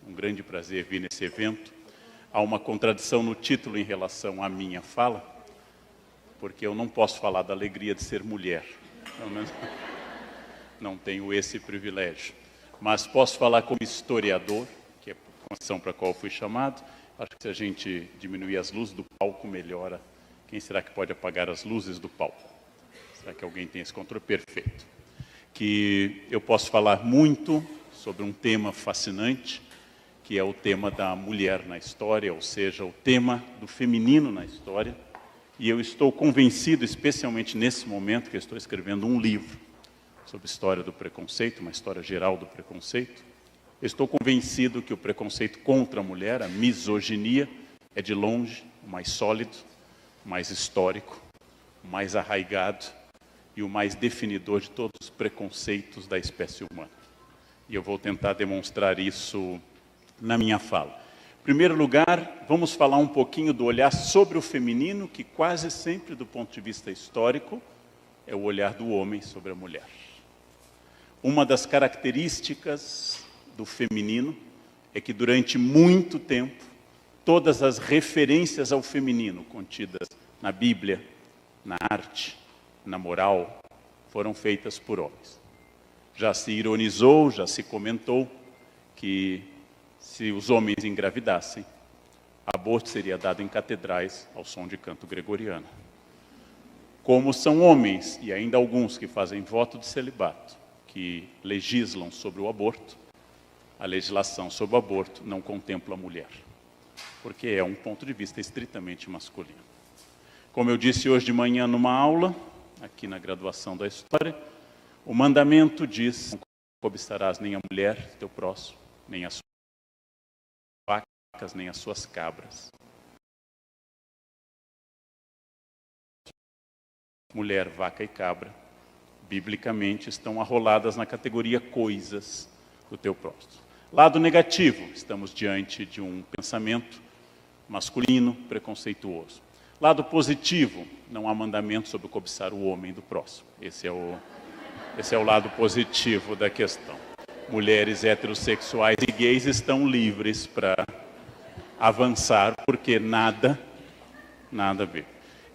um grande prazer vir nesse evento. Há uma contradição no título em relação à minha fala, porque eu não posso falar da alegria de ser mulher. Pelo menos não tenho esse privilégio. Mas posso falar como historiador, que é a função para a qual fui chamado. Acho que se a gente diminuir as luzes do palco, melhora. Quem será que pode apagar as luzes do palco? Será que alguém tem esse controle? Perfeito. Que eu posso falar muito sobre um tema fascinante, que é o tema da mulher na história, ou seja, o tema do feminino na história. E eu estou convencido, especialmente nesse momento que eu estou escrevendo um livro sobre história do preconceito, uma história geral do preconceito, eu estou convencido que o preconceito contra a mulher, a misoginia, é de longe o mais sólido, o mais histórico, o mais arraigado e o mais definidor de todos os preconceitos da espécie humana. E eu vou tentar demonstrar isso na minha fala. Em primeiro lugar, vamos falar um pouquinho do olhar sobre o feminino, que quase sempre, do ponto de vista histórico, é o olhar do homem sobre a mulher. Uma das características do feminino é que durante muito tempo, todas as referências ao feminino contidas na Bíblia, na arte, na moral, foram feitas por homens. Já se ironizou, já se comentou que se os homens engravidassem, aborto seria dado em catedrais ao som de canto gregoriano. Como são homens, e ainda alguns que fazem voto de celibato, que legislam sobre o aborto, a legislação sobre o aborto não contempla a mulher, porque é um ponto de vista estritamente masculino. Como eu disse hoje de manhã numa aula, aqui na graduação da História, o mandamento diz: não cobiçarás nem a mulher, teu próximo, nem as suas vacas, nem as suas cabras. Mulher, vaca e cabra, biblicamente, estão arroladas na categoria coisas do teu próximo. Lado negativo, estamos diante de um pensamento masculino, preconceituoso. Lado positivo, não há mandamento sobre cobiçar o homem do próximo. Esse é o lado positivo da questão. Mulheres heterossexuais e gays estão livres para avançar, porque nada a ver.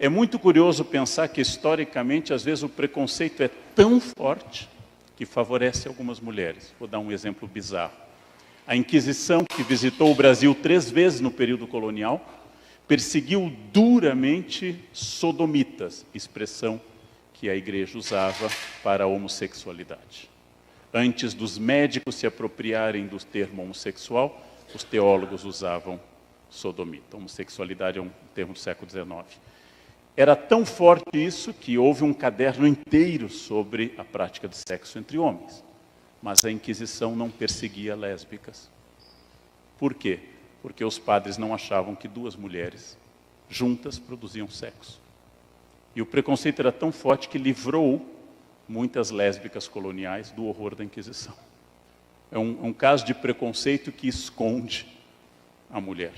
É muito curioso pensar que, historicamente, às vezes o preconceito é tão forte que favorece algumas mulheres. Vou dar um exemplo bizarro. A Inquisição, que visitou o Brasil 3 vezes no período colonial, perseguiu duramente sodomitas, expressão que a igreja usava para a homossexualidade. Antes dos médicos se apropriarem do termo homossexual, os teólogos usavam sodomita. Homossexualidade é um termo do século XIX. Era tão forte isso que houve um caderno inteiro sobre a prática de sexo entre homens. Mas a Inquisição não perseguia lésbicas. Por quê? Porque os padres não achavam que 2 mulheres juntas produziam sexo. E o preconceito era tão forte que livrou muitas lésbicas coloniais do horror da Inquisição. É um caso de preconceito que esconde a mulher.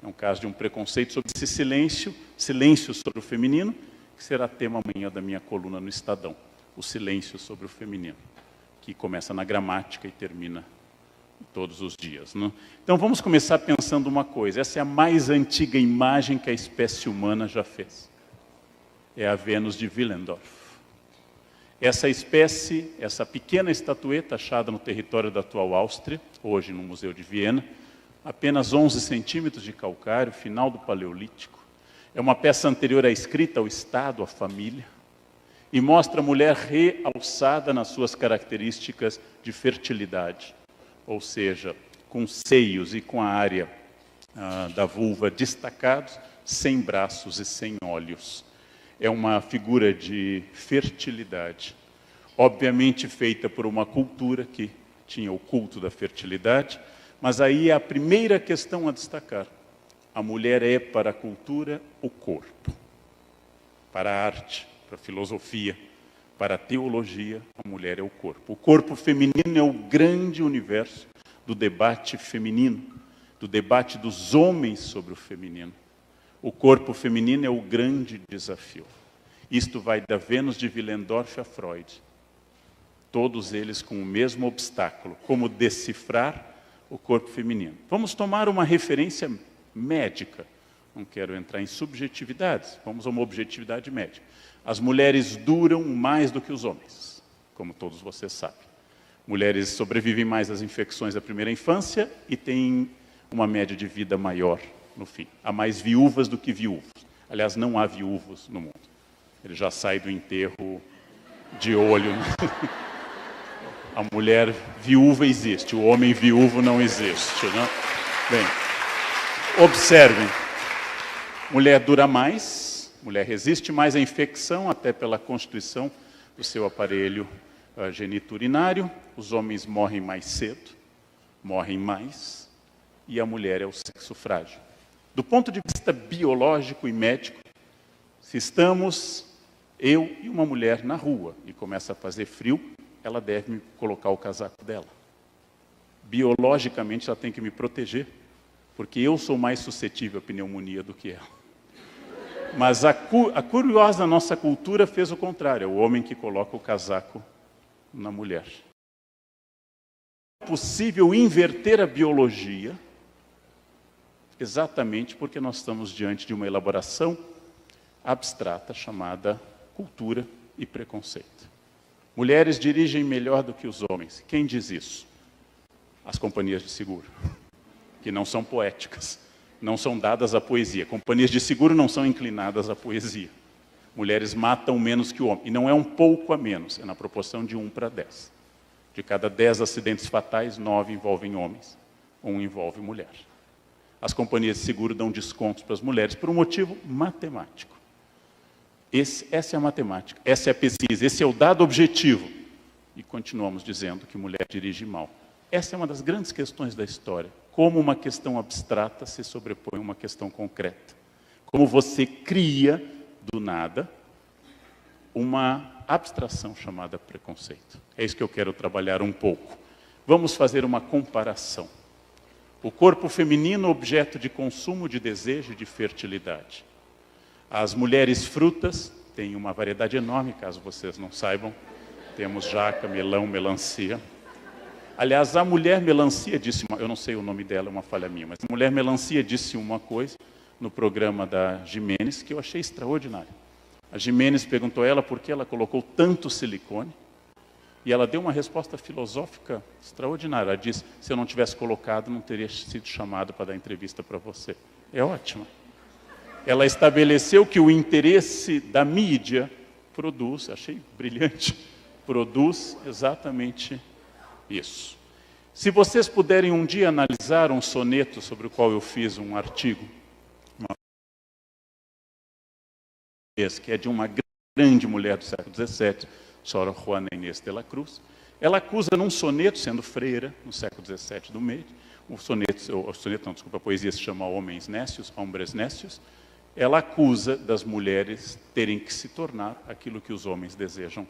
É um caso de um preconceito sobre esse silêncio sobre o feminino, que será tema amanhã da minha coluna no Estadão. O silêncio sobre o feminino, que começa na gramática e termina todos os dias, né? Então vamos começar pensando uma coisa. Essa é a mais antiga imagem que a espécie humana já fez. É a Vênus de Willendorf. Essa espécie, essa pequena estatueta achada no território da atual Áustria, hoje no Museu de Viena, apenas 11 centímetros de calcário, final do Paleolítico. É uma peça anterior à escrita, ao Estado, à família, e mostra a mulher realçada nas suas características de fertilidade, ou seja, com seios e com a área da vulva destacados, sem braços e sem olhos. É uma figura de fertilidade, obviamente feita por uma cultura que tinha o culto da fertilidade, mas aí é a primeira questão a destacar. A mulher é, para a cultura, o corpo. Para a arte, para a filosofia, para a teologia, a mulher é o corpo. O corpo feminino é o grande universo do debate feminino, do debate dos homens sobre o feminino. O corpo feminino é o grande desafio. Isto vai da Vênus de Willendorf a Freud. Todos eles com o mesmo obstáculo, como decifrar o corpo feminino. Vamos tomar uma referência médica. Não quero entrar em subjetividades, vamos a uma objetividade médica. As mulheres duram mais do que os homens, como todos vocês sabem. Mulheres sobrevivem mais às infecções da primeira infância e têm uma média de vida maior no fim. Há mais viúvas do que viúvos. Aliás, não há viúvos no mundo. Ele já sai do enterro de olho. A mulher viúva existe, o homem viúvo não existe. Né? Bem, observem. Mulher dura mais, mulher resiste mais à infecção, até pela constituição do seu aparelho geniturinário. Os homens morrem mais cedo, morrem mais, e a mulher é o sexo frágil. Do ponto de vista biológico e médico, se estamos, eu e uma mulher na rua, e começa a fazer frio, ela deve me colocar o casaco dela. Biologicamente, ela tem que me proteger, porque eu sou mais suscetível à pneumonia do que ela. Mas a curiosa nossa cultura fez o contrário, é o homem que coloca o casaco na mulher. É possível inverter a biologia, exatamente porque nós estamos diante de uma elaboração abstrata chamada cultura e preconceito. Mulheres dirigem melhor do que os homens. Quem diz isso? As companhias de seguro, que não são poéticas, não são dadas à poesia. Companhias de seguro não são inclinadas à poesia. Mulheres matam menos que o homem. E não é um pouco a menos, é na proporção de 1 para 10. De cada 10 acidentes fatais, 9 envolvem homens, 1 envolve mulher. As companhias de seguro dão descontos para as mulheres por um motivo matemático. Essa é a matemática, essa é a pesquisa, esse é o dado objetivo. E continuamos dizendo que mulher dirige mal. Essa é uma das grandes questões da história. Como uma questão abstrata se sobrepõe a uma questão concreta. Como você cria, do nada, uma abstração chamada preconceito. É isso que eu quero trabalhar um pouco. Vamos fazer uma comparação. O corpo feminino, objeto de consumo, de desejo e de fertilidade. As mulheres frutas têm uma variedade enorme, caso vocês não saibam. Temos jaca, melão, melancia. Aliás, a mulher melancia disse, eu não sei o nome dela, é uma falha minha, mas a mulher melancia disse uma coisa no programa da Gimenez que eu achei extraordinária. A Gimenez perguntou a ela por que ela colocou tanto silicone e ela deu uma resposta filosófica extraordinária. Ela disse, se eu não tivesse colocado, não teria sido chamado para dar entrevista para você. É ótima. Ela estabeleceu que o interesse da mídia produz, achei brilhante, produz exatamente isso. Se vocês puderem um dia analisar um soneto sobre o qual eu fiz um artigo, que é de uma grande mulher do século XVII, Sora Juana Inês de la Cruz, ela acusa num soneto, sendo freira, no século XVII do meio, a poesia se chama Homens Nécios, Hombres Nécios, ela acusa das mulheres terem que se tornar aquilo que os homens desejam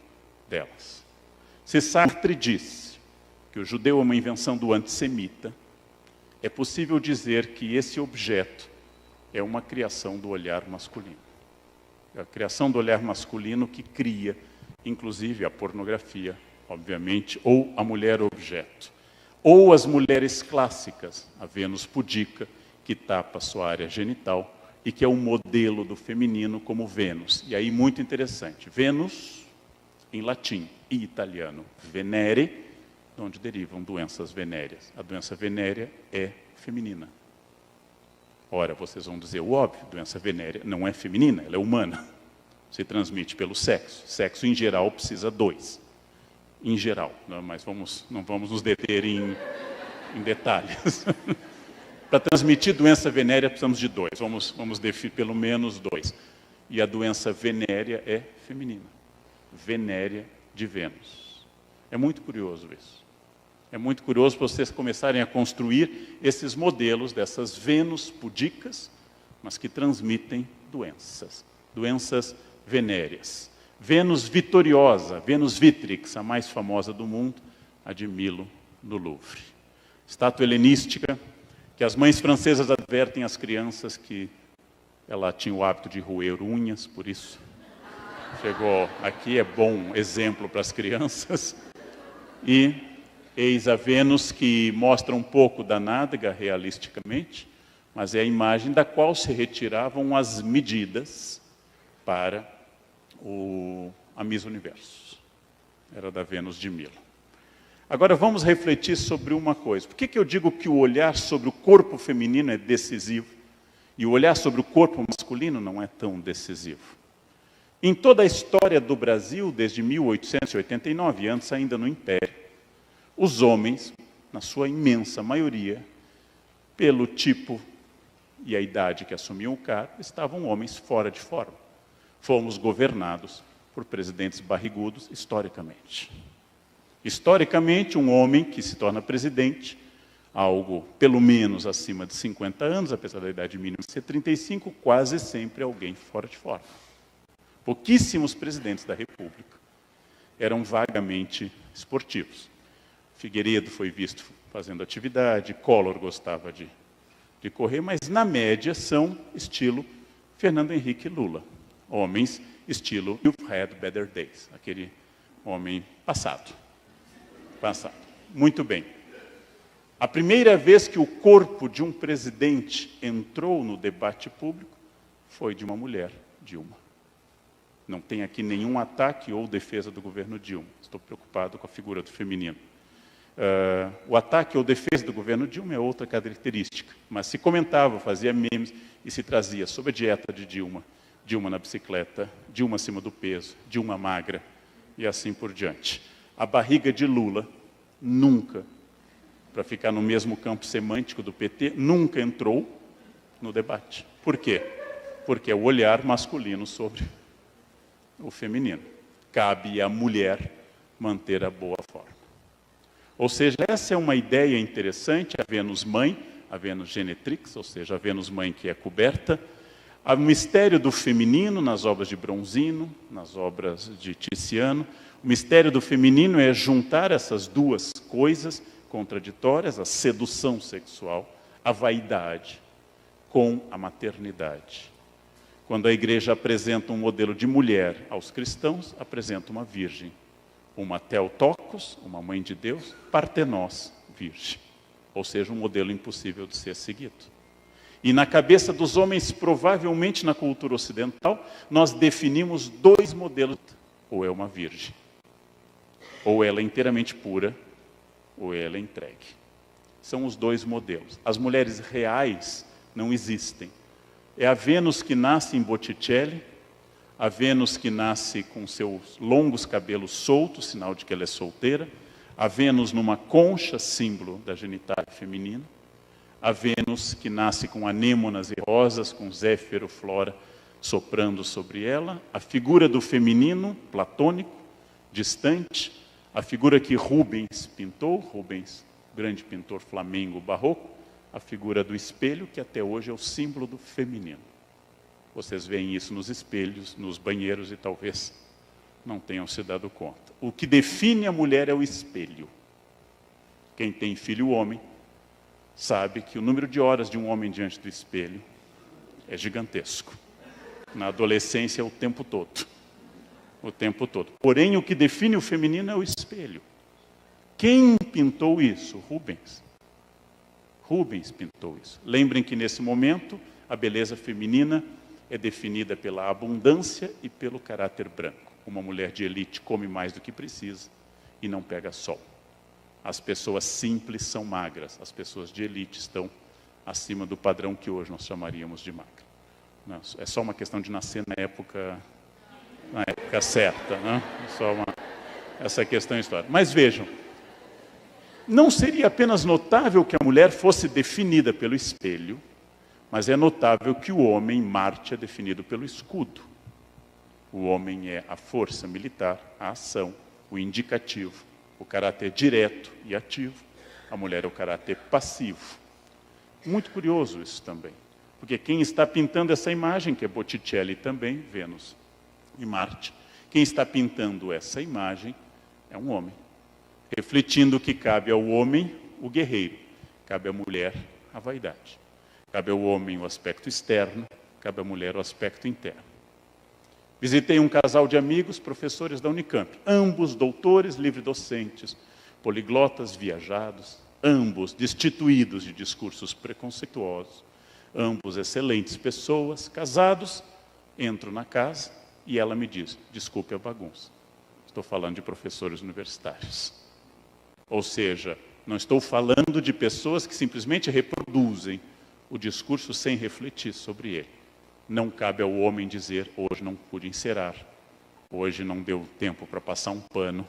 delas. Se Sartre disse que o judeu é uma invenção do antissemita, é possível dizer que esse objeto é uma criação do olhar masculino. É a criação do olhar masculino que cria, inclusive, a pornografia, obviamente, ou a mulher objeto. Ou as mulheres clássicas, a Vênus pudica, que tapa sua área genital, e que é um modelo do feminino como Vênus. E aí, muito interessante, Vênus, em latim e italiano, Venere, de onde derivam doenças venéreas. A doença venérea é feminina. Ora, vocês vão dizer o óbvio, doença venérea não é feminina, ela é humana. Se transmite pelo sexo. Sexo, em geral, precisa 2. Em geral, não, mas não vamos nos deter em detalhes. Para transmitir doença venérea, precisamos de 2. Vamos definir pelo menos 2. E a doença venérea é feminina. Venérea de Vênus. É muito curioso isso. É muito curioso para vocês começarem a construir esses modelos dessas Vênus pudicas, mas que transmitem doenças. Doenças venéreas. Vênus vitoriosa, Vênus Vitrix, a mais famosa do mundo, a de Milo, no Louvre. Estátua helenística, que as mães francesas advertem às crianças que ela tinha o hábito de roer unhas, por isso chegou aqui, é bom exemplo para as crianças. E Eis a Vênus, que mostra um pouco da nádega realisticamente, mas é a imagem da qual se retiravam as medidas para a Miss Universo. Era da Vênus de Milo. Agora vamos refletir sobre uma coisa. Por que eu digo que o olhar sobre o corpo feminino é decisivo e o olhar sobre o corpo masculino não é tão decisivo? Em toda a história do Brasil, desde 1889, antes ainda no Império, os homens, na sua imensa maioria, pelo tipo e a idade que assumiam o cargo, estavam homens fora de forma. Fomos governados por presidentes barrigudos historicamente. Historicamente, um homem que se torna presidente, algo pelo menos acima de 50 anos, apesar da idade mínima ser 35, quase sempre alguém fora de forma. Pouquíssimos presidentes da República eram vagamente esportivos. Figueiredo foi visto fazendo atividade, Collor gostava de correr, mas na média são estilo Fernando Henrique e Lula. Homens estilo You've Had Better Days, aquele homem passado. Muito bem. A primeira vez que o corpo de um presidente entrou no debate público foi de uma mulher, Dilma. Não tem aqui nenhum ataque ou defesa do governo Dilma. Estou preocupado com a figura do feminino. O ataque ou defesa do governo Dilma é outra característica. Mas se comentava, fazia memes e se trazia sobre a dieta de Dilma, Dilma na bicicleta, Dilma acima do peso, Dilma magra e assim por diante. A barriga de Lula nunca, para ficar no mesmo campo semântico do PT, nunca entrou no debate. Por quê? Porque é o olhar masculino sobre o feminino. Cabe à mulher manter a boa forma. Ou seja, essa é uma ideia interessante, a Vênus mãe, a Vênus genetrix, ou seja, a Vênus mãe que é coberta. Há o mistério do feminino nas obras de Bronzino, nas obras de Tiziano. O mistério do feminino é juntar essas duas coisas contraditórias, a sedução sexual, a vaidade, com a maternidade. Quando a igreja apresenta um modelo de mulher aos cristãos, apresenta uma virgem. Uma Theotokos, uma mãe de Deus, Partenós, virgem. Ou seja, um modelo impossível de ser seguido. E na cabeça dos homens, provavelmente na cultura ocidental, nós definimos dois modelos. Ou é uma virgem, ou ela é inteiramente pura, ou ela é entregue. São os dois modelos. As mulheres reais não existem. É a Vênus que nasce em Botticelli, a Vênus que nasce com seus longos cabelos soltos, sinal de que ela é solteira, a Vênus numa concha, símbolo da genitália feminina, a Vênus que nasce com anêmonas e rosas, com Zéfiro, Flora soprando sobre ela, a figura do feminino, platônico, distante, a figura que Rubens pintou, Rubens, grande pintor flamengo barroco, a figura do espelho, que até hoje é o símbolo do feminino. Vocês veem isso nos espelhos, nos banheiros e talvez não tenham se dado conta. O que define a mulher é o espelho. Quem tem filho homem sabe que o número de horas de um homem diante do espelho é gigantesco. Na adolescência é o tempo todo. O tempo todo. Porém, o que define o feminino é o espelho. Quem pintou isso? Rubens. Rubens pintou isso. Lembrem que nesse momento a beleza feminina é definida pela abundância e pelo caráter branco. Uma mulher de elite come mais do que precisa e não pega sol. As pessoas simples são magras, as pessoas de elite estão acima do padrão que hoje nós chamaríamos de magra. Não, é só uma questão de nascer na época certa, né? É só essa questão histórica. Mas vejam, não seria apenas notável que a mulher fosse definida pelo espelho, mas é notável que o homem, Marte, é definido pelo escudo. O homem é a força militar, a ação, o indicativo, o caráter direto e ativo. A mulher é o caráter passivo. Muito curioso isso também. Porque quem está pintando essa imagem, que é Botticelli também, Vênus e Marte, quem está pintando essa imagem é um homem. Refletindo que cabe ao homem o guerreiro, cabe à mulher a vaidade. Cabe ao homem o aspecto externo, cabe à mulher o aspecto interno. Visitei um casal de amigos, professores da Unicamp, ambos doutores livre-docentes, Poliglotas viajados, ambos destituídos de discursos preconceituosos, ambos excelentes pessoas, casados. Entro na casa e ela me diz: desculpe a bagunça, estou falando de professores universitários. Ou seja, não estou falando de pessoas que simplesmente reproduzem o discurso sem refletir sobre ele. Não cabe ao homem dizer: hoje não pude encerar, hoje não deu tempo para passar um pano.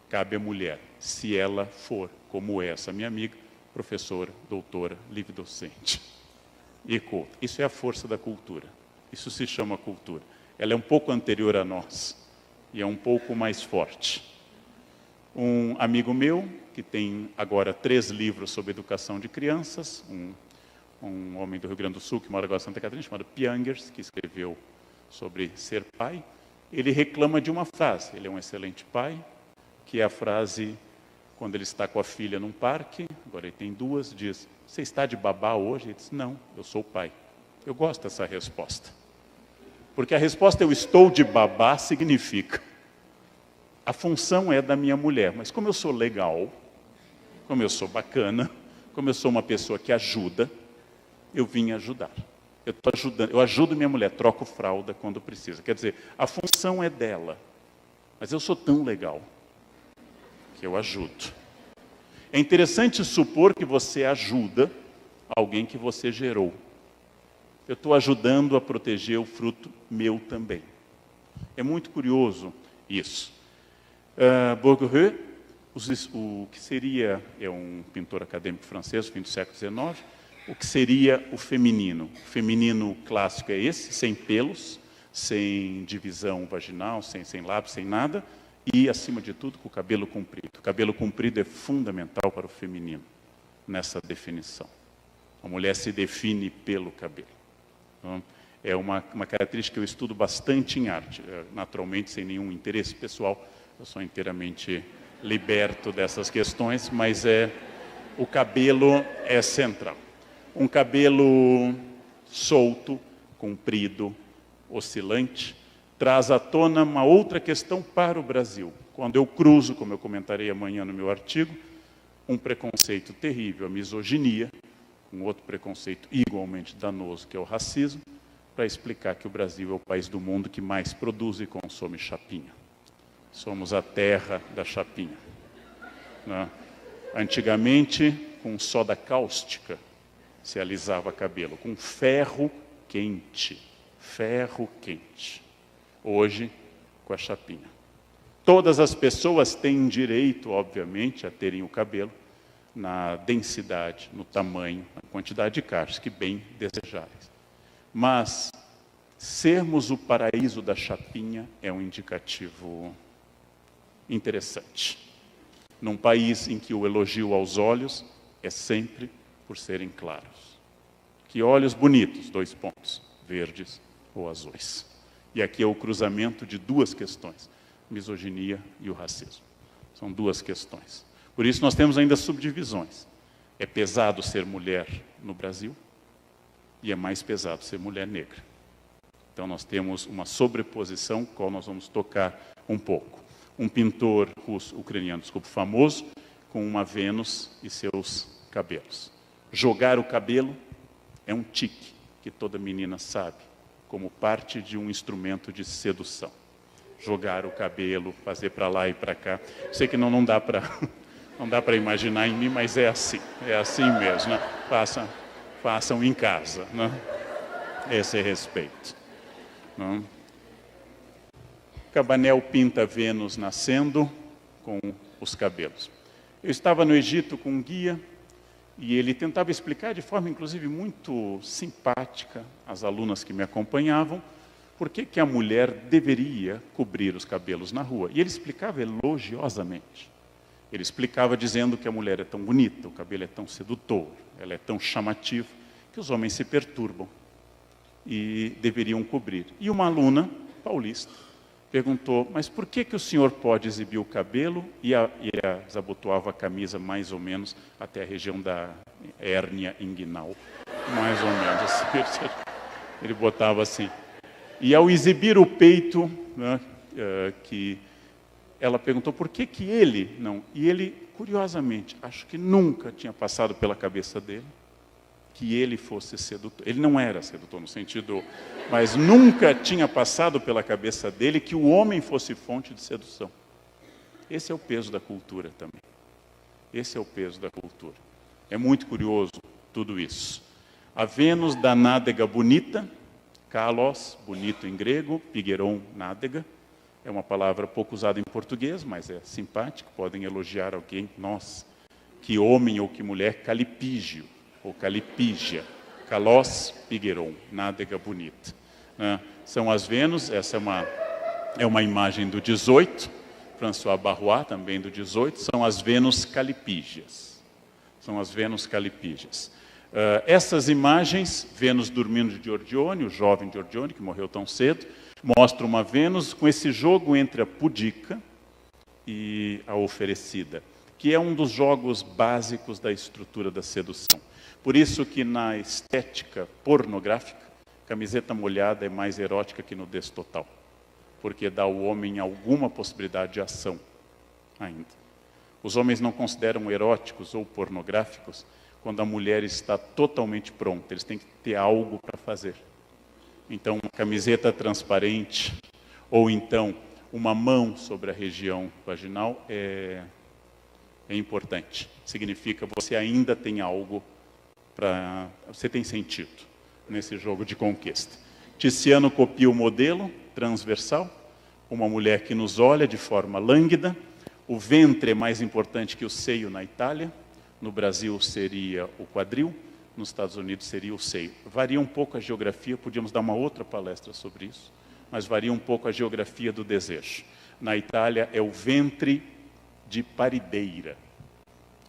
Cabe à mulher, se ela for, como essa minha amiga, professora, doutora, livre docente e culta. Isso é a força da cultura. Isso se chama cultura. Ela é um pouco anterior a nós e é um pouco mais forte. Um amigo meu, que tem agora 3 livros sobre educação de crianças, um homem do Rio Grande do Sul, que mora agora em Santa Catarina, chamado Piangers, que escreveu sobre ser pai, ele reclama de uma frase. Ele é um excelente pai, que é a frase, quando ele está com a filha num parque, agora ele tem 2, diz: você está de babá hoje? Ele diz: não, eu sou o pai. Eu gosto dessa resposta. Porque a resposta "eu estou de babá" significa: a função é da minha mulher, mas como eu sou legal, como eu sou bacana, como eu sou uma pessoa que ajuda, eu vim ajudar. Eu ajudo minha mulher, troco fralda quando precisa. Quer dizer, a função é dela, mas eu sou tão legal que eu ajudo. É interessante supor que você ajuda alguém que você gerou. Eu estou ajudando a proteger o fruto meu também. É muito curioso isso. Bourdieu, o que seria, é um pintor acadêmico francês, fim do século XIX, o que seria o feminino. O feminino clássico é esse, sem pelos, sem divisão vaginal, sem lábios, sem nada, e, acima de tudo, com o cabelo comprido. O cabelo comprido é fundamental para o feminino, nessa definição. A mulher se define pelo cabelo. Então, é uma característica que eu estudo bastante em arte, naturalmente sem nenhum interesse pessoal. Eu sou inteiramente liberto dessas questões, mas o cabelo é central. Um cabelo solto, comprido, oscilante, traz à tona uma outra questão para o Brasil. Quando eu cruzo, como eu comentarei amanhã no meu artigo, um preconceito terrível, a misoginia, um outro preconceito igualmente danoso, que é o racismo, para explicar que o Brasil é o país do mundo que mais produz e consome chapinha. Somos a terra da chapinha. Né? Antigamente, com soda cáustica, se alisava cabelo, com ferro quente. Ferro quente. Hoje, com a chapinha. Todas as pessoas têm direito, obviamente, a terem o cabelo na densidade, no tamanho, na quantidade de cachos que bem desejáveis. Mas sermos o paraíso da chapinha é um indicativo interessante. Num país em que o elogio aos olhos é sempre por serem claros. Que olhos bonitos, 2 pontos, verdes ou azuis. E aqui é o cruzamento de 2 questões, misoginia e o racismo. São 2 questões. Por isso nós temos ainda subdivisões. É pesado ser mulher no Brasil e é mais pesado ser mulher negra. Então nós temos uma sobreposição, qual nós vamos tocar um pouco. Um pintor ucraniano, famoso, com uma Vênus e seus cabelos. Jogar o cabelo é um tique que toda menina sabe, como parte de um instrumento de sedução. Jogar o cabelo, fazer para lá e para cá. Sei que não dá para não dá para imaginar em mim, mas é assim mesmo, né? Façam em casa, né? Esse é respeito. Né? Cabanel pinta Vênus nascendo com os cabelos. Eu estava no Egito com um guia e ele tentava explicar de forma, inclusive, muito simpática às alunas que me acompanhavam por que a mulher deveria cobrir os cabelos na rua. E ele explicava elogiosamente. Ele explicava dizendo que a mulher é tão bonita, o cabelo é tão sedutor, ela é tão chamativa, que os homens se perturbam e deveriam cobrir. E uma aluna paulista perguntou: mas por que o senhor pode exibir o cabelo? E desabotoava a camisa mais ou menos até a região da hérnia inguinal. Mais ou menos assim. Ele botava assim. E ao exibir o peito, né, que ela perguntou por que ele não. E ele curiosamente, acho que nunca tinha passado pela cabeça dele que ele fosse sedutor. Ele não era sedutor no sentido, mas nunca tinha passado pela cabeça dele que o homem fosse fonte de sedução. Esse é o peso da cultura também. Esse é o peso da cultura. É muito curioso tudo isso. A Vênus da nádega bonita, kalos, bonito em grego, pigeiron, nádega. É uma palavra pouco usada em português, mas é simpática. Podem elogiar alguém. Nossa, que homem ou que mulher, calipígio, ou calipígia. Kalos, pigeiron, nádega bonita. São as Vênus, essa é uma imagem do 18, François Barrois, também do 18, são as Vênus calipígias. São as Vênus calipígias. Essas imagens, Vênus dormindo de Giorgione, o jovem Giorgione, que morreu tão cedo, mostra uma Vênus com esse jogo entre a pudica e a oferecida, que é um dos jogos básicos da estrutura da sedução. Por isso que na estética pornográfica, camiseta molhada é mais erótica que nudez total, porque dá ao homem alguma possibilidade de ação ainda. Os homens não consideram eróticos ou pornográficos quando a mulher está totalmente pronta, eles têm que ter algo para fazer. Então, uma camiseta transparente, ou então uma mão sobre a região vaginal é importante. Significa que você ainda tem algo para... Você tem sentido nesse jogo de conquista. Tiziano copia o modelo transversal, uma mulher que nos olha de forma lânguida. O ventre é mais importante que o seio na Itália. No Brasil seria o quadril, nos Estados Unidos seria o seio. Varia um pouco a geografia, podíamos dar uma outra palestra sobre isso, mas varia um pouco a geografia do desejo. Na Itália é o ventre de parideira,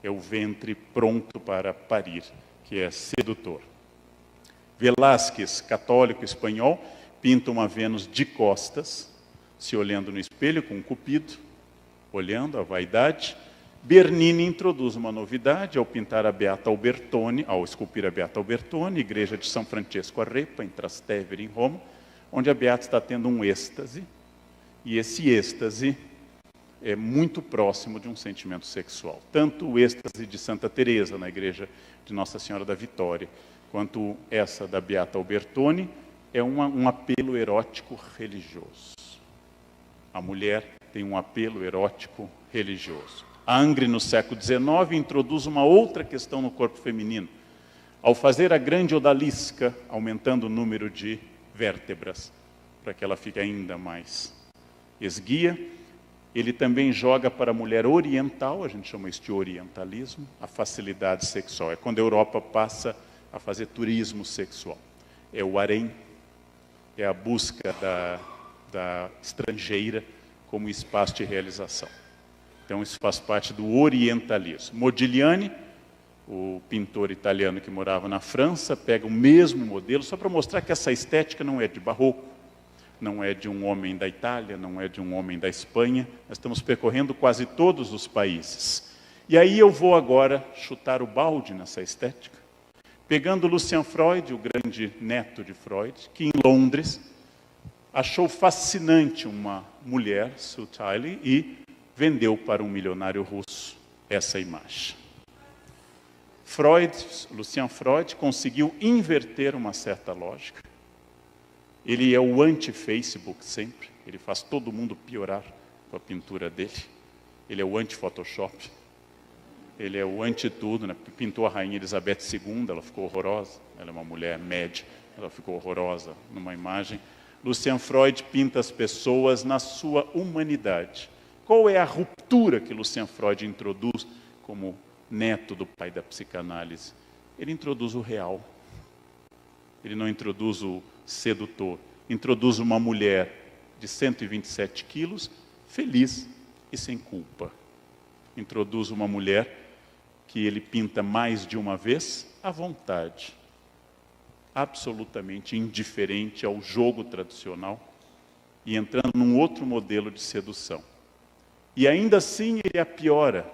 é o ventre pronto para parir, que é sedutor. Velázquez, católico espanhol, pinta uma Vênus de costas, se olhando no espelho com um cupido, olhando a vaidade. Bernini introduz uma novidade ao pintar a Beata Albertone, ao esculpir a Beata Albertone, igreja de São Francesco a Repa, em Trastevere, em Roma, onde a Beata está tendo um êxtase, e esse êxtase é muito próximo de um sentimento sexual. Tanto o êxtase de Santa Teresa, na igreja de Nossa Senhora da Vitória, quanto essa da Beata Albertone, é um apelo erótico religioso. A mulher tem um apelo erótico religioso. A Angre, no século XIX, introduz uma outra questão no corpo feminino. Ao fazer a grande odalisca, aumentando o número de vértebras, para que ela fique ainda mais esguia, ele também joga para a mulher oriental, a gente chama isso de orientalismo, a facilidade sexual. É quando a Europa passa a fazer turismo sexual. É o harém, é a busca da estrangeira como espaço de realização. Então isso faz parte do orientalismo. Modigliani, o pintor italiano que morava na França, pega o mesmo modelo, só para mostrar que essa estética não é de barroco, não é de um homem da Itália, não é de um homem da Espanha. Nós estamos percorrendo quase todos os países. E aí eu vou agora chutar o balde nessa estética, pegando Lucian Freud, o grande neto de Freud, que em Londres achou fascinante uma mulher, Sue Tiley, e vendeu para um milionário russo essa imagem. Lucian Freud, conseguiu inverter uma certa lógica. Ele é o anti-Facebook sempre, ele faz todo mundo piorar com a pintura dele. Ele é o anti-Photoshop, ele é o anti-tudo, né? Pintou a Rainha Elizabeth II, ela ficou horrorosa, ela é uma mulher média, ela ficou horrorosa numa imagem. Lucian Freud pinta as pessoas na sua humanidade. Qual é a ruptura que Lucian Freud introduz como neto do pai da psicanálise? Ele introduz o real. Ele não introduz o sedutor. Introduz uma mulher de 127 quilos, feliz e sem culpa. Introduz uma mulher que ele pinta mais de uma vez à vontade. Absolutamente indiferente ao jogo tradicional e entrando num outro modelo de sedução. E ainda assim ele a piora,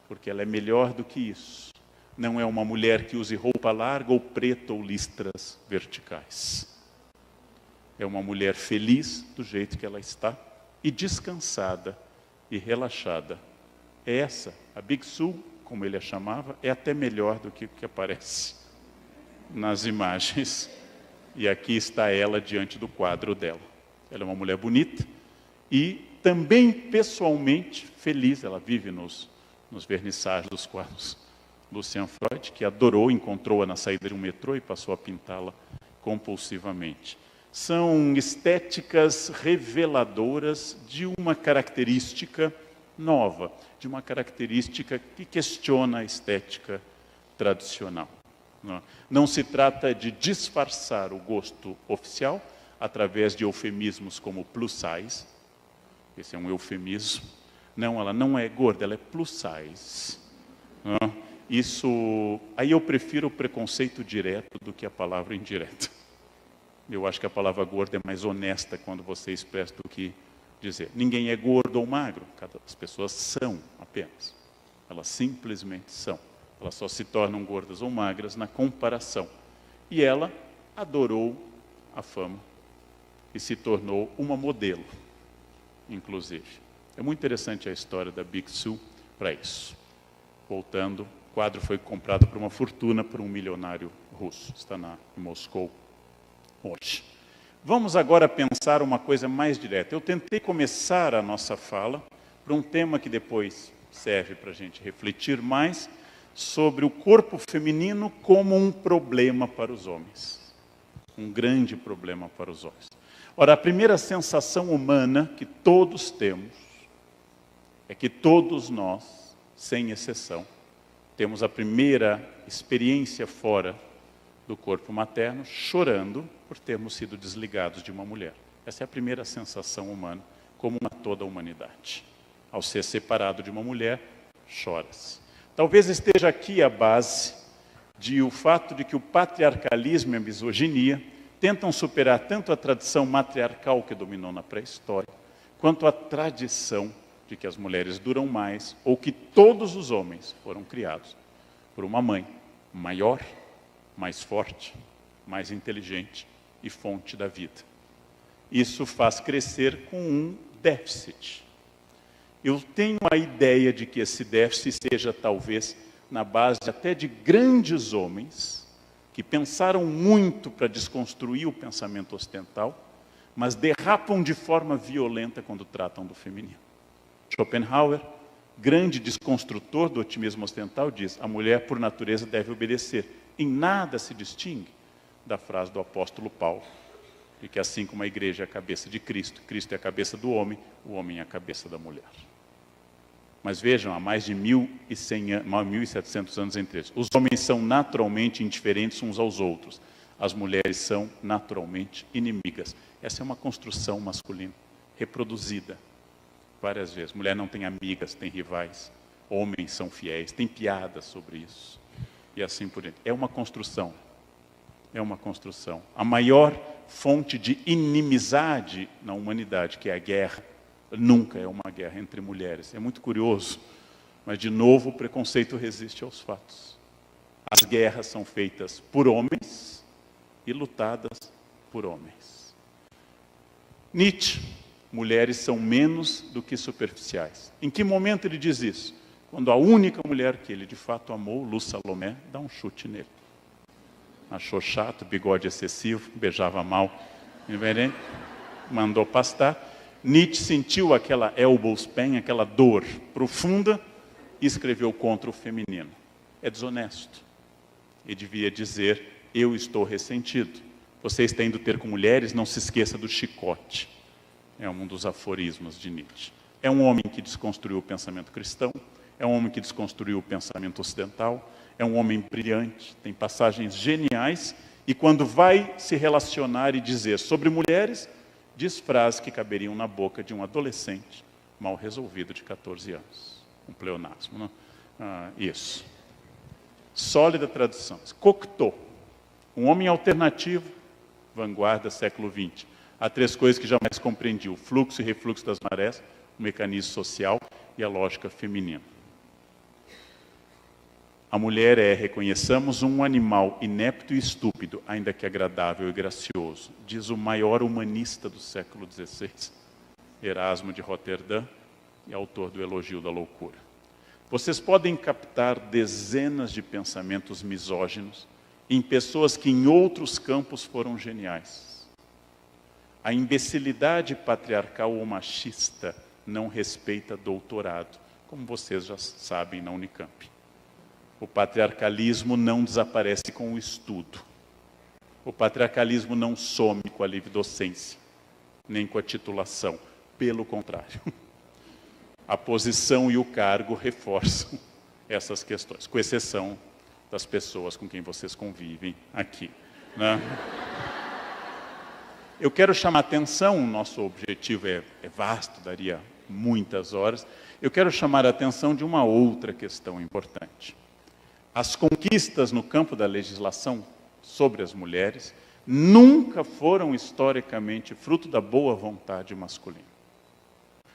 porque ela é melhor do que isso. Não é uma mulher que use roupa larga ou preta ou listras verticais. É uma mulher feliz do jeito que ela está e descansada e relaxada. é essa. A Big Sue, como ele a chamava, é até melhor do que o que aparece nas imagens. E aqui está ela diante do quadro dela. Ela é uma mulher bonita e também pessoalmente feliz. Ela vive nos vernissagens dos quadros. Lucian Freud, que adorou, encontrou-a na saída de um metrô e passou a pintá-la compulsivamente. São estéticas reveladoras de uma característica nova, de uma característica que questiona a estética tradicional. Não se trata de disfarçar o gosto oficial através de eufemismos como plus size. Esse é um eufemismo. Não, ela não é gorda, ela é plus size. Aí eu prefiro o preconceito direto do que a palavra indireta. Eu acho que a palavra gorda é mais honesta quando você expressa do que dizer. Ninguém é gordo ou magro, as pessoas são apenas. Elas simplesmente são. Elas só se tornam gordas ou magras na comparação. E ela adorou a fama e se tornou uma modelo, inclusive. É muito interessante a história da Big Sue para isso. Voltando, o quadro foi comprado por uma fortuna por um milionário russo. Está em Moscou hoje. Vamos agora pensar uma coisa mais direta. Eu tentei começar a nossa fala por um tema que depois serve para a gente refletir mais sobre o corpo feminino como um problema para os homens. Um grande problema para os homens. Ora, a primeira sensação humana que todos temos é que todos nós, sem exceção, temos a primeira experiência fora do corpo materno, chorando por termos sido desligados de uma mulher. Essa é a primeira sensação humana, comum a toda a humanidade. Ao ser separado de uma mulher, choras. Talvez esteja aqui a base o fato de que o patriarcalismo e a misoginia tentam superar tanto a tradição matriarcal que dominou na pré-história, quanto a tradição de que as mulheres duram mais, ou que todos os homens foram criados por uma mãe maior, mais forte, mais inteligente e fonte da vida. Isso faz crescer com um déficit. Eu tenho a ideia de que esse déficit seja talvez na base até de grandes homens que pensaram muito para desconstruir o pensamento ocidental, mas derrapam de forma violenta quando tratam do feminino. Schopenhauer, grande desconstrutor do otimismo ocidental, diz: a mulher por natureza deve obedecer. Em nada se distingue da frase do apóstolo Paulo, de que assim como a igreja é a cabeça de Cristo, Cristo é a cabeça do homem, o homem é a cabeça da mulher. Mas vejam, há mais de 1.700 anos entre eles. Os homens são naturalmente indiferentes uns aos outros. As mulheres são naturalmente inimigas. Essa é uma construção masculina, reproduzida várias vezes. Mulher não tem amigas, tem rivais. Homens são fiéis, tem piadas sobre isso. E assim por diante. É uma construção. É uma construção. A maior fonte de inimizade na humanidade, que é a guerra, nunca é uma guerra entre mulheres. É muito curioso, mas de novo o preconceito resiste aos fatos. As guerras são feitas por homens e lutadas por homens. Nietzsche, mulheres são menos do que superficiais. Em que momento ele diz isso? Quando a única mulher que ele de fato amou, Lu Salomé, dá um chute nele. Achou chato, bigode excessivo, beijava mal, mandou pastar. Nietzsche sentiu aquela elbows pain, aquela dor profunda, e escreveu contra o feminino. É desonesto. Ele devia dizer: eu estou ressentido. Vocês têm de ter com mulheres, não se esqueça do chicote. É um dos aforismos de Nietzsche. É um homem que desconstruiu o pensamento cristão, é um homem que desconstruiu o pensamento ocidental, é um homem brilhante, tem passagens geniais, e quando vai se relacionar e dizer sobre mulheres, diz frases que caberiam na boca de um adolescente mal resolvido de 14 anos. Um pleonasmo, não? Isso. Sólida tradução. Cocteau, um homem alternativo, vanguarda, século XX. Há três coisas que jamais compreendi: o fluxo e refluxo das marés, o mecanismo social e a lógica feminina. A mulher é, reconheçamos, um animal inepto e estúpido, ainda que agradável e gracioso, diz o maior humanista do século XVI, Erasmo de Roterdã, e autor do Elogio da Loucura. Vocês podem captar dezenas de pensamentos misóginos em pessoas que em outros campos foram geniais. A imbecilidade patriarcal ou machista não respeita doutorado, como vocês já sabem na Unicamp. O patriarcalismo não desaparece com o estudo. O patriarcalismo não some com a livre docência, nem com a titulação. Pelo contrário. A posição e o cargo reforçam essas questões, com exceção das pessoas com quem vocês convivem aqui, né? Eu quero chamar a atenção, o nosso objetivo é vasto, daria muitas horas. Eu quero chamar a atenção de uma outra questão importante. As conquistas no campo da legislação sobre as mulheres nunca foram historicamente fruto da boa vontade masculina.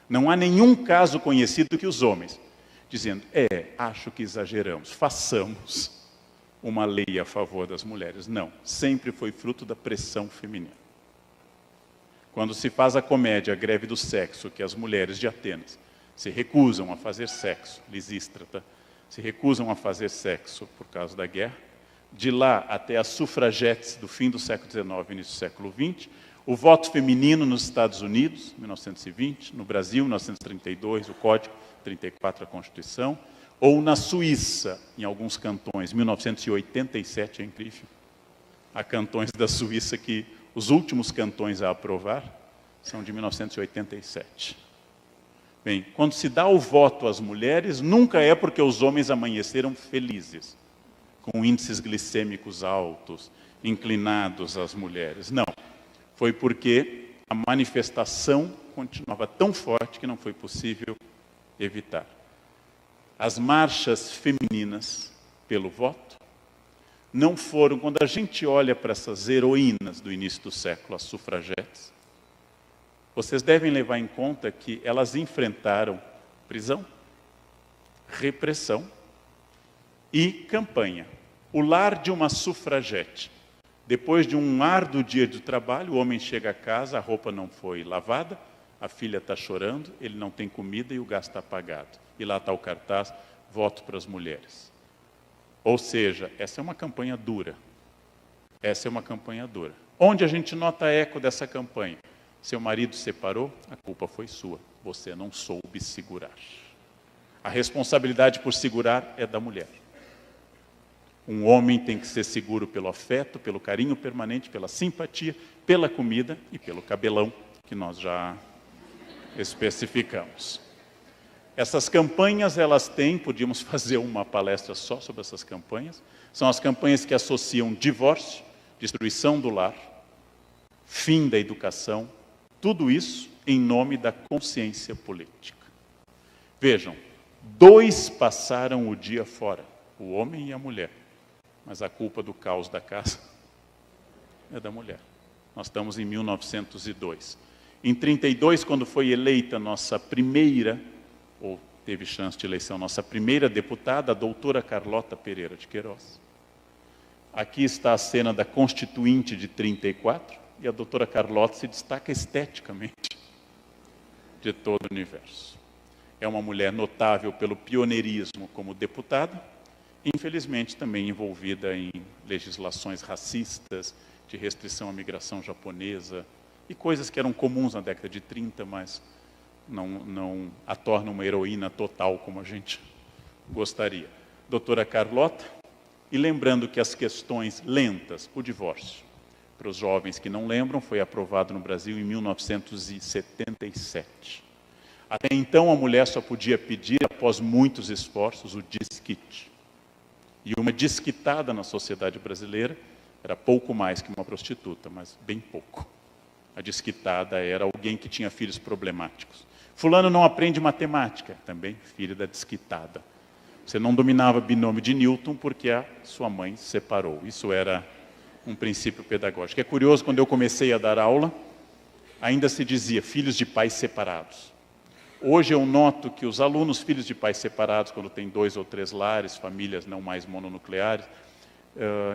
Não há nenhum caso conhecido que os homens, dizendo, acho que exageramos, façamos uma lei a favor das mulheres. Não, sempre foi fruto da pressão feminina. Quando se faz a comédia A Greve do Sexo, que as mulheres de Atenas se recusam a fazer sexo, Lisístrata, se recusam a fazer sexo por causa da guerra, de lá até as sufragetes do fim do século XIX e início do século XX, o voto feminino nos Estados Unidos, 1920, no Brasil, 1932, o Código, 34, a Constituição, ou na Suíça, em alguns cantões, 1987, é incrível. Há cantões da Suíça que os últimos cantões a aprovar são de 1987. Bem, quando se dá o voto às mulheres, nunca é porque os homens amanheceram felizes, com índices glicêmicos altos, inclinados às mulheres. Não. Foi porque a manifestação continuava tão forte que não foi possível evitar. As marchas femininas pelo voto não foram, quando a gente olha para essas heroínas do início do século, as sufragetes, vocês devem levar em conta que elas enfrentaram prisão, repressão e campanha. O lar de uma sufragete. Depois de um árduo dia de trabalho, o homem chega a casa, a roupa não foi lavada, a filha está chorando, ele não tem comida e o gás está apagado. E lá está o cartaz, voto para as mulheres. Ou seja, essa é uma campanha dura. Essa é uma campanha dura. Onde a gente nota eco dessa campanha? Seu marido separou, a culpa foi sua. Você não soube segurar. A responsabilidade por segurar é da mulher. Um homem tem que ser seguro pelo afeto, pelo carinho permanente, pela simpatia, pela comida e pelo cabelão, que nós já especificamos. Essas campanhas, elas têm, podíamos fazer uma palestra só sobre essas campanhas, são as campanhas que associam divórcio, destruição do lar, fim da educação, tudo isso em nome da consciência política. Vejam, 2 passaram o dia fora, o homem e a mulher. Mas a culpa do caos da casa é da mulher. Nós estamos em 1902. Em 32, quando foi eleita nossa primeira, ou teve chance de eleição, nossa primeira deputada, a doutora Carlota Pereira de Queiroz. Aqui está a cena da Constituinte de 34, e a doutora Carlota se destaca esteticamente de todo o universo. É uma mulher notável pelo pioneirismo como deputada, infelizmente também envolvida em legislações racistas, de restrição à migração japonesa, e coisas que eram comuns na década de 30, mas não a tornam uma heroína total como a gente gostaria. Doutora Carlota, e lembrando que as questões lentas, o divórcio, para os jovens que não lembram, foi aprovado no Brasil em 1977. Até então a mulher só podia pedir, após muitos esforços, o desquite. E uma desquitada na sociedade brasileira era pouco mais que uma prostituta, mas bem pouco. A desquitada era alguém que tinha filhos problemáticos. Fulano não aprende matemática, também filho da desquitada. Você não dominava binômio de Newton porque a sua mãe separou. Isso era um princípio pedagógico. É curioso, quando eu comecei a dar aula, ainda se dizia filhos de pais separados. Hoje eu noto que os alunos, filhos de pais separados, quando tem 2 ou 3 lares, famílias não mais mononucleares,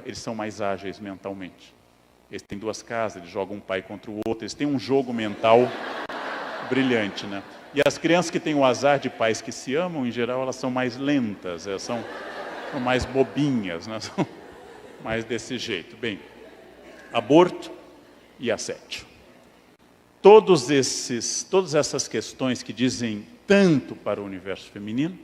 eles são mais ágeis mentalmente. Eles têm 2 casas, eles jogam um pai contra o outro, eles têm um jogo mental brilhante, né? E as crianças que têm o azar de pais que se amam, em geral, elas são mais lentas, elas são mais bobinhas, né? São mais desse jeito. Bem, aborto e assédio. Todas essas questões que dizem tanto para o universo feminino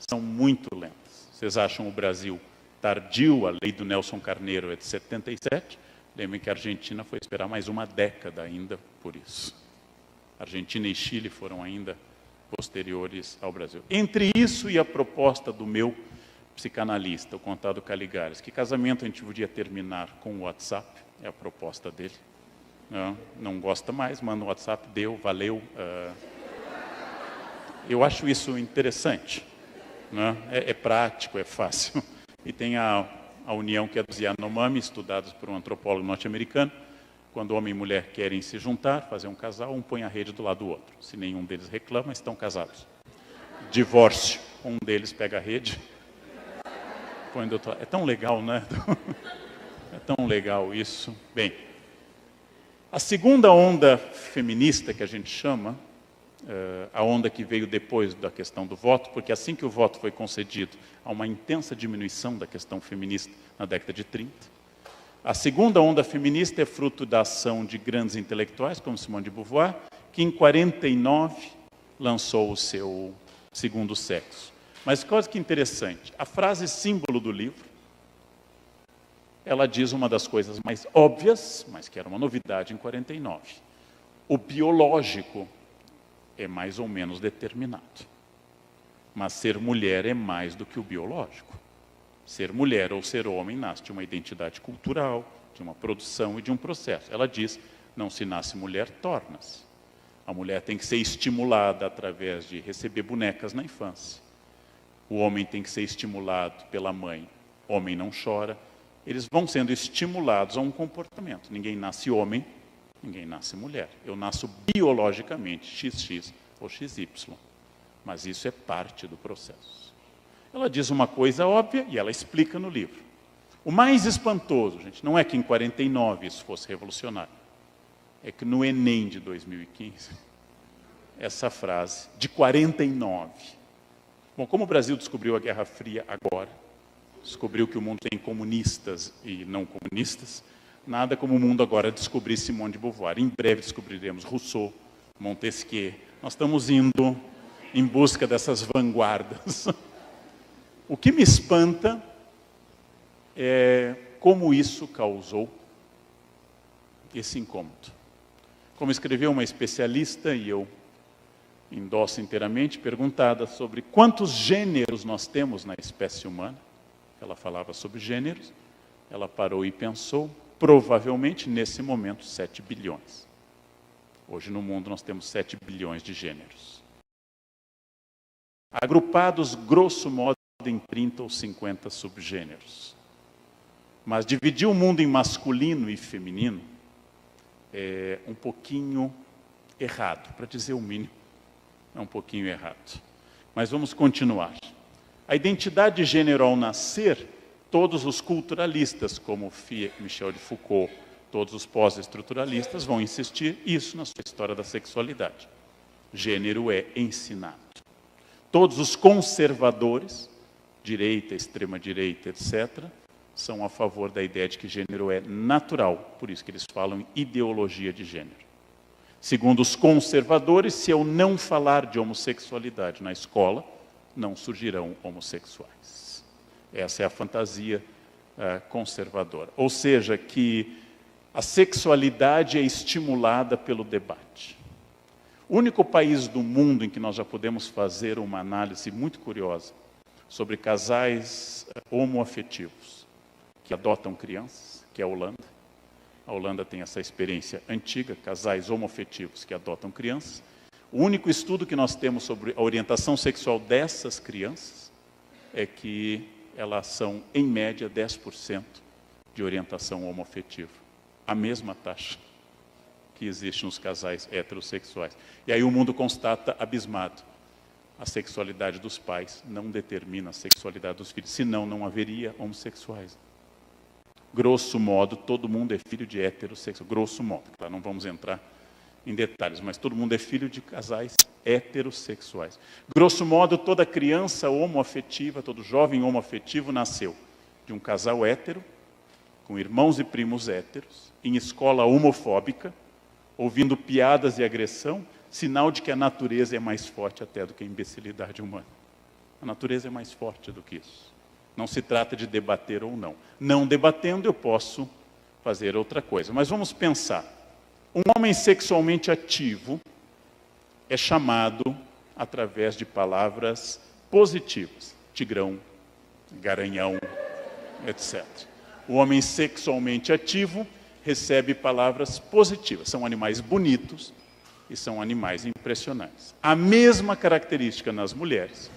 são muito lentas. Vocês acham o Brasil tardio? A lei do Nelson Carneiro é de 77. Lembrem que a Argentina foi esperar mais uma década ainda por isso. Argentina e Chile foram ainda posteriores ao Brasil. Entre isso e a proposta do meu psicanalista, o Contado Caligares, que casamento a gente podia terminar com o WhatsApp, é a proposta dele. Não gosta mais, manda um WhatsApp, deu, valeu. Eu acho isso interessante. É prático, é fácil. E tem a união que é dos Yanomami, estudados por um antropólogo norte-americano. Quando homem e mulher querem se juntar, fazer um casal, um põe a rede do lado do outro. Se nenhum deles reclama, estão casados. Divórcio. Um deles pega a rede, põe do outro lado. É tão legal, né? É tão legal isso. Bem, a segunda onda feminista que a gente chama, a onda que veio depois da questão do voto, porque assim que o voto foi concedido, há uma intensa diminuição da questão feminista na década de 30. A segunda onda feminista é fruto da ação de grandes intelectuais, como Simone de Beauvoir, que em 49 lançou o seu Segundo Sexo. Mas coisa que interessante, a frase símbolo do livro, ela diz uma das coisas mais óbvias, mas que era uma novidade em 49. O biológico é mais ou menos determinado. Mas ser mulher é mais do que o biológico. Ser mulher ou ser homem nasce de uma identidade cultural, de uma produção e de um processo. Ela diz, não se nasce mulher, torna-se. A mulher tem que ser estimulada através de receber bonecas na infância. O homem tem que ser estimulado pela mãe. Homem não chora. Eles vão sendo estimulados a um comportamento. Ninguém nasce homem, ninguém nasce mulher. Eu nasço biologicamente, XX ou XY. Mas isso é parte do processo. Ela diz uma coisa óbvia e ela explica no livro. O mais espantoso, gente, não é que em 49 isso fosse revolucionário. É que no Enem de 2015, essa frase, de 49. Bom, como o Brasil descobriu a Guerra Fria agora, descobriu que o mundo tem comunistas e não comunistas, nada como o mundo agora descobrir Simone de Beauvoir. Em breve descobriremos Rousseau, Montesquieu. Nós estamos indo em busca dessas vanguardas. O que me espanta é como isso causou esse incômodo. Como escreveu uma especialista, e eu endosso inteiramente, perguntada sobre quantos gêneros nós temos na espécie humana. Ela falava sobre gêneros, ela parou e pensou, provavelmente nesse momento 7 bilhões. Hoje no mundo nós temos 7 bilhões de gêneros. Agrupados, grosso modo, em 30 ou 50 subgêneros. Mas dividir o mundo em masculino e feminino é um pouquinho errado, para dizer o mínimo, é um pouquinho errado. Mas vamos continuar. A identidade de gênero ao nascer, todos os culturalistas, como Michel de Foucault, todos os pós-estruturalistas vão insistir isso na sua história da sexualidade. Gênero é ensinado. Todos os conservadores, direita, extrema-direita, etc., são a favor da ideia de que gênero é natural, por isso que eles falam em ideologia de gênero. Segundo os conservadores, se eu não falar de homossexualidade na escola, não surgirão homossexuais. Essa é a fantasia conservadora. Ou seja, que a sexualidade é estimulada pelo debate. O único país do mundo em que nós já podemos fazer uma análise muito curiosa sobre casais homoafetivos que adotam crianças, que é a Holanda. A Holanda tem essa experiência antiga, casais homoafetivos que adotam crianças. O único estudo que nós temos sobre a orientação sexual dessas crianças é que elas são, em média, 10% de orientação homoafetiva. A mesma taxa que existe nos casais heterossexuais. E aí o mundo constata, abismado, a sexualidade dos pais não determina a sexualidade dos filhos, senão não haveria homossexuais. Grosso modo, todo mundo é filho de heterossexual. Grosso modo, claro, não vamos entrar em detalhes, mas todo mundo é filho de casais heterossexuais. Grosso modo, toda criança homoafetiva, todo jovem homoafetivo nasceu de um casal hétero, com irmãos e primos héteros, em escola homofóbica, ouvindo piadas e agressão, sinal de que a natureza é mais forte até do que a imbecilidade humana. A natureza é mais forte do que isso. Não se trata de debater ou não. Não debatendo, eu posso fazer outra coisa. Mas vamos pensar. Um homem sexualmente ativo é chamado através de palavras positivas. Tigrão, garanhão, etc. O homem sexualmente ativo recebe palavras positivas. São animais bonitos e são animais impressionantes. A mesma característica nas mulheres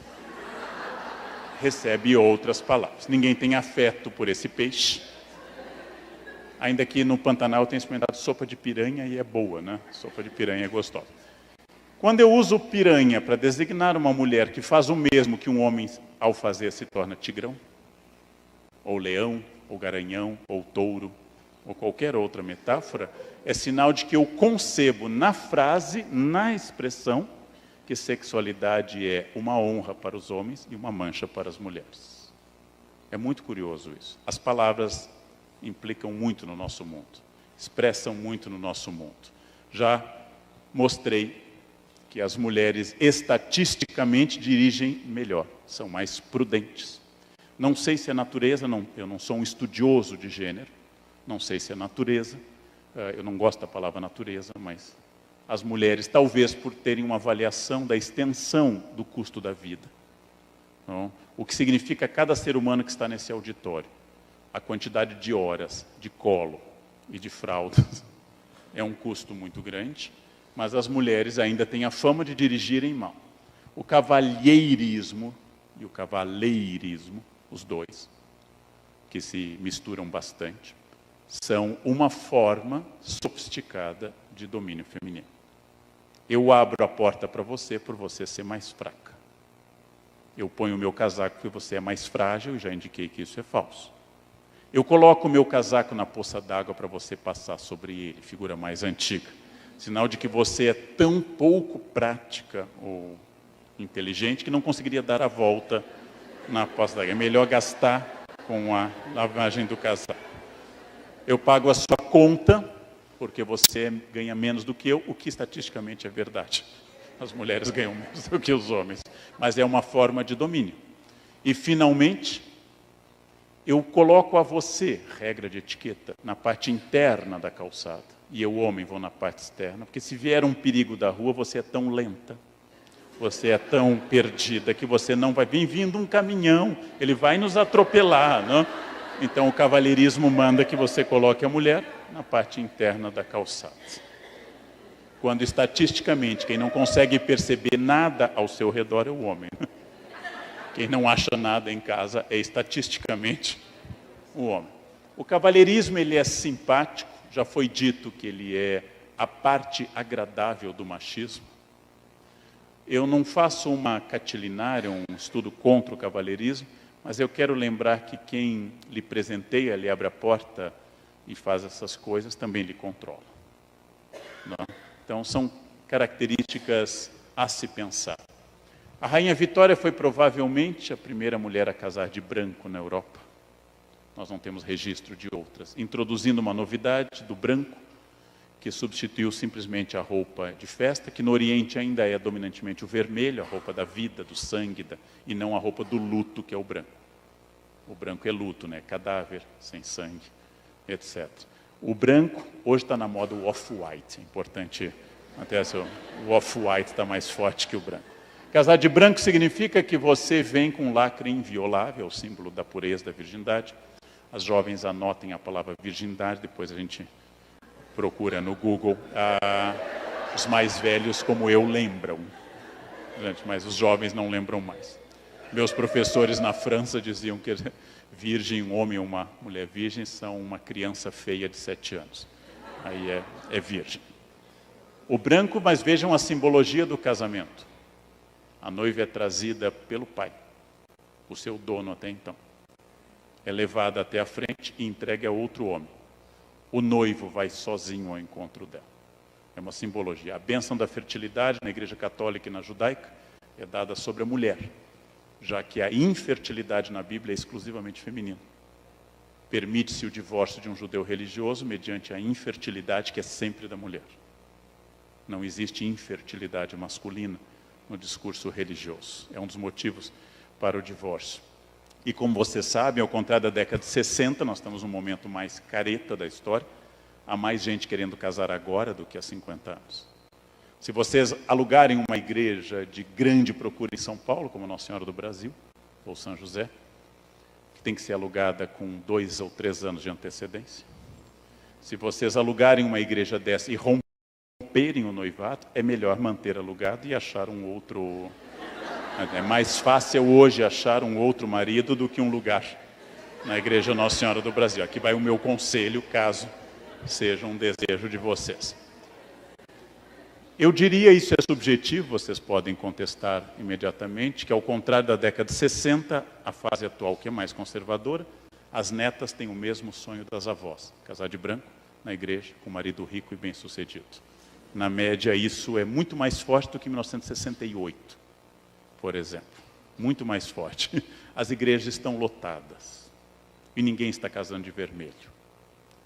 recebe outras palavras. Ninguém tem afeto por esse peixe. Ainda que no Pantanal eu tenha experimentado sopa de piranha e é boa, né? Sopa de piranha é gostosa. Quando eu uso piranha para designar uma mulher que faz o mesmo que um homem ao fazer se torna tigrão, ou leão, ou garanhão, ou touro, ou qualquer outra metáfora, é sinal de que eu concebo na frase, na expressão, que sexualidade é uma honra para os homens e uma mancha para as mulheres. É muito curioso isso. As palavras implicam muito no nosso mundo, expressam muito no nosso mundo. Já mostrei que as mulheres estatisticamente dirigem melhor, são mais prudentes. Não sei se é natureza, eu não sou um estudioso de gênero, não sei se é natureza, eu não gosto da palavra natureza, mas as mulheres, talvez por terem uma avaliação da extensão do custo da vida, não? O que significa cada ser humano que está nesse auditório, a quantidade de horas de colo e de fraldas é um custo muito grande, mas as mulheres ainda têm a fama de dirigirem mal. O cavalheirismo e o cavaleirismo, os dois, que se misturam bastante, são uma forma sofisticada de domínio feminino. Eu abro a porta para você por você ser mais fraca. Eu ponho o meu casaco porque você é mais frágil, e já indiquei que isso é falso. Eu coloco o meu casaco na poça d'água para você passar sobre ele, figura mais antiga. Sinal de que você é tão pouco prática ou inteligente que não conseguiria dar a volta na poça d'água. É melhor gastar com a lavagem do casaco. Eu pago a sua conta, porque você ganha menos do que eu, o que estatisticamente é verdade. As mulheres ganham menos do que os homens. Mas é uma forma de domínio. E, finalmente, eu coloco a você, regra de etiqueta, na parte interna da calçada. E eu, homem, vou na parte externa. Porque se vier um perigo da rua, você é tão lenta, você é tão perdida, que você não vai vir vindo um caminhão, ele vai nos atropelar, não? Então o cavalheirismo manda que você coloque a mulher na parte interna da calçada. Quando estatisticamente quem não consegue perceber nada ao seu redor é o homem. Quem não acha nada em casa é estatisticamente o homem. O cavalheirismo ele é simpático, já foi dito que ele é a parte agradável do machismo. Eu não faço uma catilinária, um estudo contra o cavalheirismo, mas eu quero lembrar que quem lhe presenteia, lhe abre a porta e faz essas coisas, também lhe controla. Não? Então, são características a se pensar. A Rainha Vitória foi provavelmente a primeira mulher a casar de branco na Europa. Nós não temos registro de outras. Introduzindo uma novidade do branco, que substituiu simplesmente a roupa de festa, que no Oriente ainda é dominantemente o vermelho, a roupa da vida, do sangue, e não a roupa do luto, que é o branco. O branco é luto, né? Cadáver, sem sangue, etc. O branco, hoje está na moda o off-white, é importante, até o off-white está mais forte que o branco. Casar de branco significa que você vem com um lacre inviolável, o símbolo da pureza, da virgindade. As jovens anotem a palavra virgindade, depois a gente procura no Google. Os mais velhos, como eu, lembram, mas os jovens não lembram mais. Meus professores na França diziam que virgem, um homem ou uma mulher virgem, são uma criança feia de 7 anos. Aí é virgem. O branco, mas vejam a simbologia do casamento. A noiva é trazida pelo pai, o seu dono até então. É levada até a frente e entregue a outro homem. O noivo vai sozinho ao encontro dela. É uma simbologia. A bênção da fertilidade na Igreja Católica e na Judaica é dada sobre a mulher, já que a infertilidade na Bíblia é exclusivamente feminina. Permite-se o divórcio de um judeu religioso mediante a infertilidade, que é sempre da mulher. Não existe infertilidade masculina no discurso religioso. É um dos motivos para o divórcio. E como vocês sabem, ao contrário da década de 60, nós estamos num momento mais careta da história. Há mais gente querendo casar agora do que há 50 anos. Se vocês alugarem uma igreja de grande procura em São Paulo, como Nossa Senhora do Brasil, ou São José, que tem que ser alugada com 2 ou 3 anos de antecedência. Se vocês alugarem uma igreja dessa e romperem o noivado, é melhor manter alugado e achar um outro. É mais fácil hoje achar um outro marido do que um lugar na igreja Nossa Senhora do Brasil. Aqui vai o meu conselho, caso seja um desejo de vocês. Eu diria, isso é subjetivo, vocês podem contestar imediatamente, que ao contrário da década de 60, a fase atual que é mais conservadora, as netas têm o mesmo sonho das avós, casar de branco na igreja, com um marido rico e bem-sucedido. Na média, isso é muito mais forte do que em 1968, por exemplo. Muito mais forte. As igrejas estão lotadas e ninguém está casando de vermelho.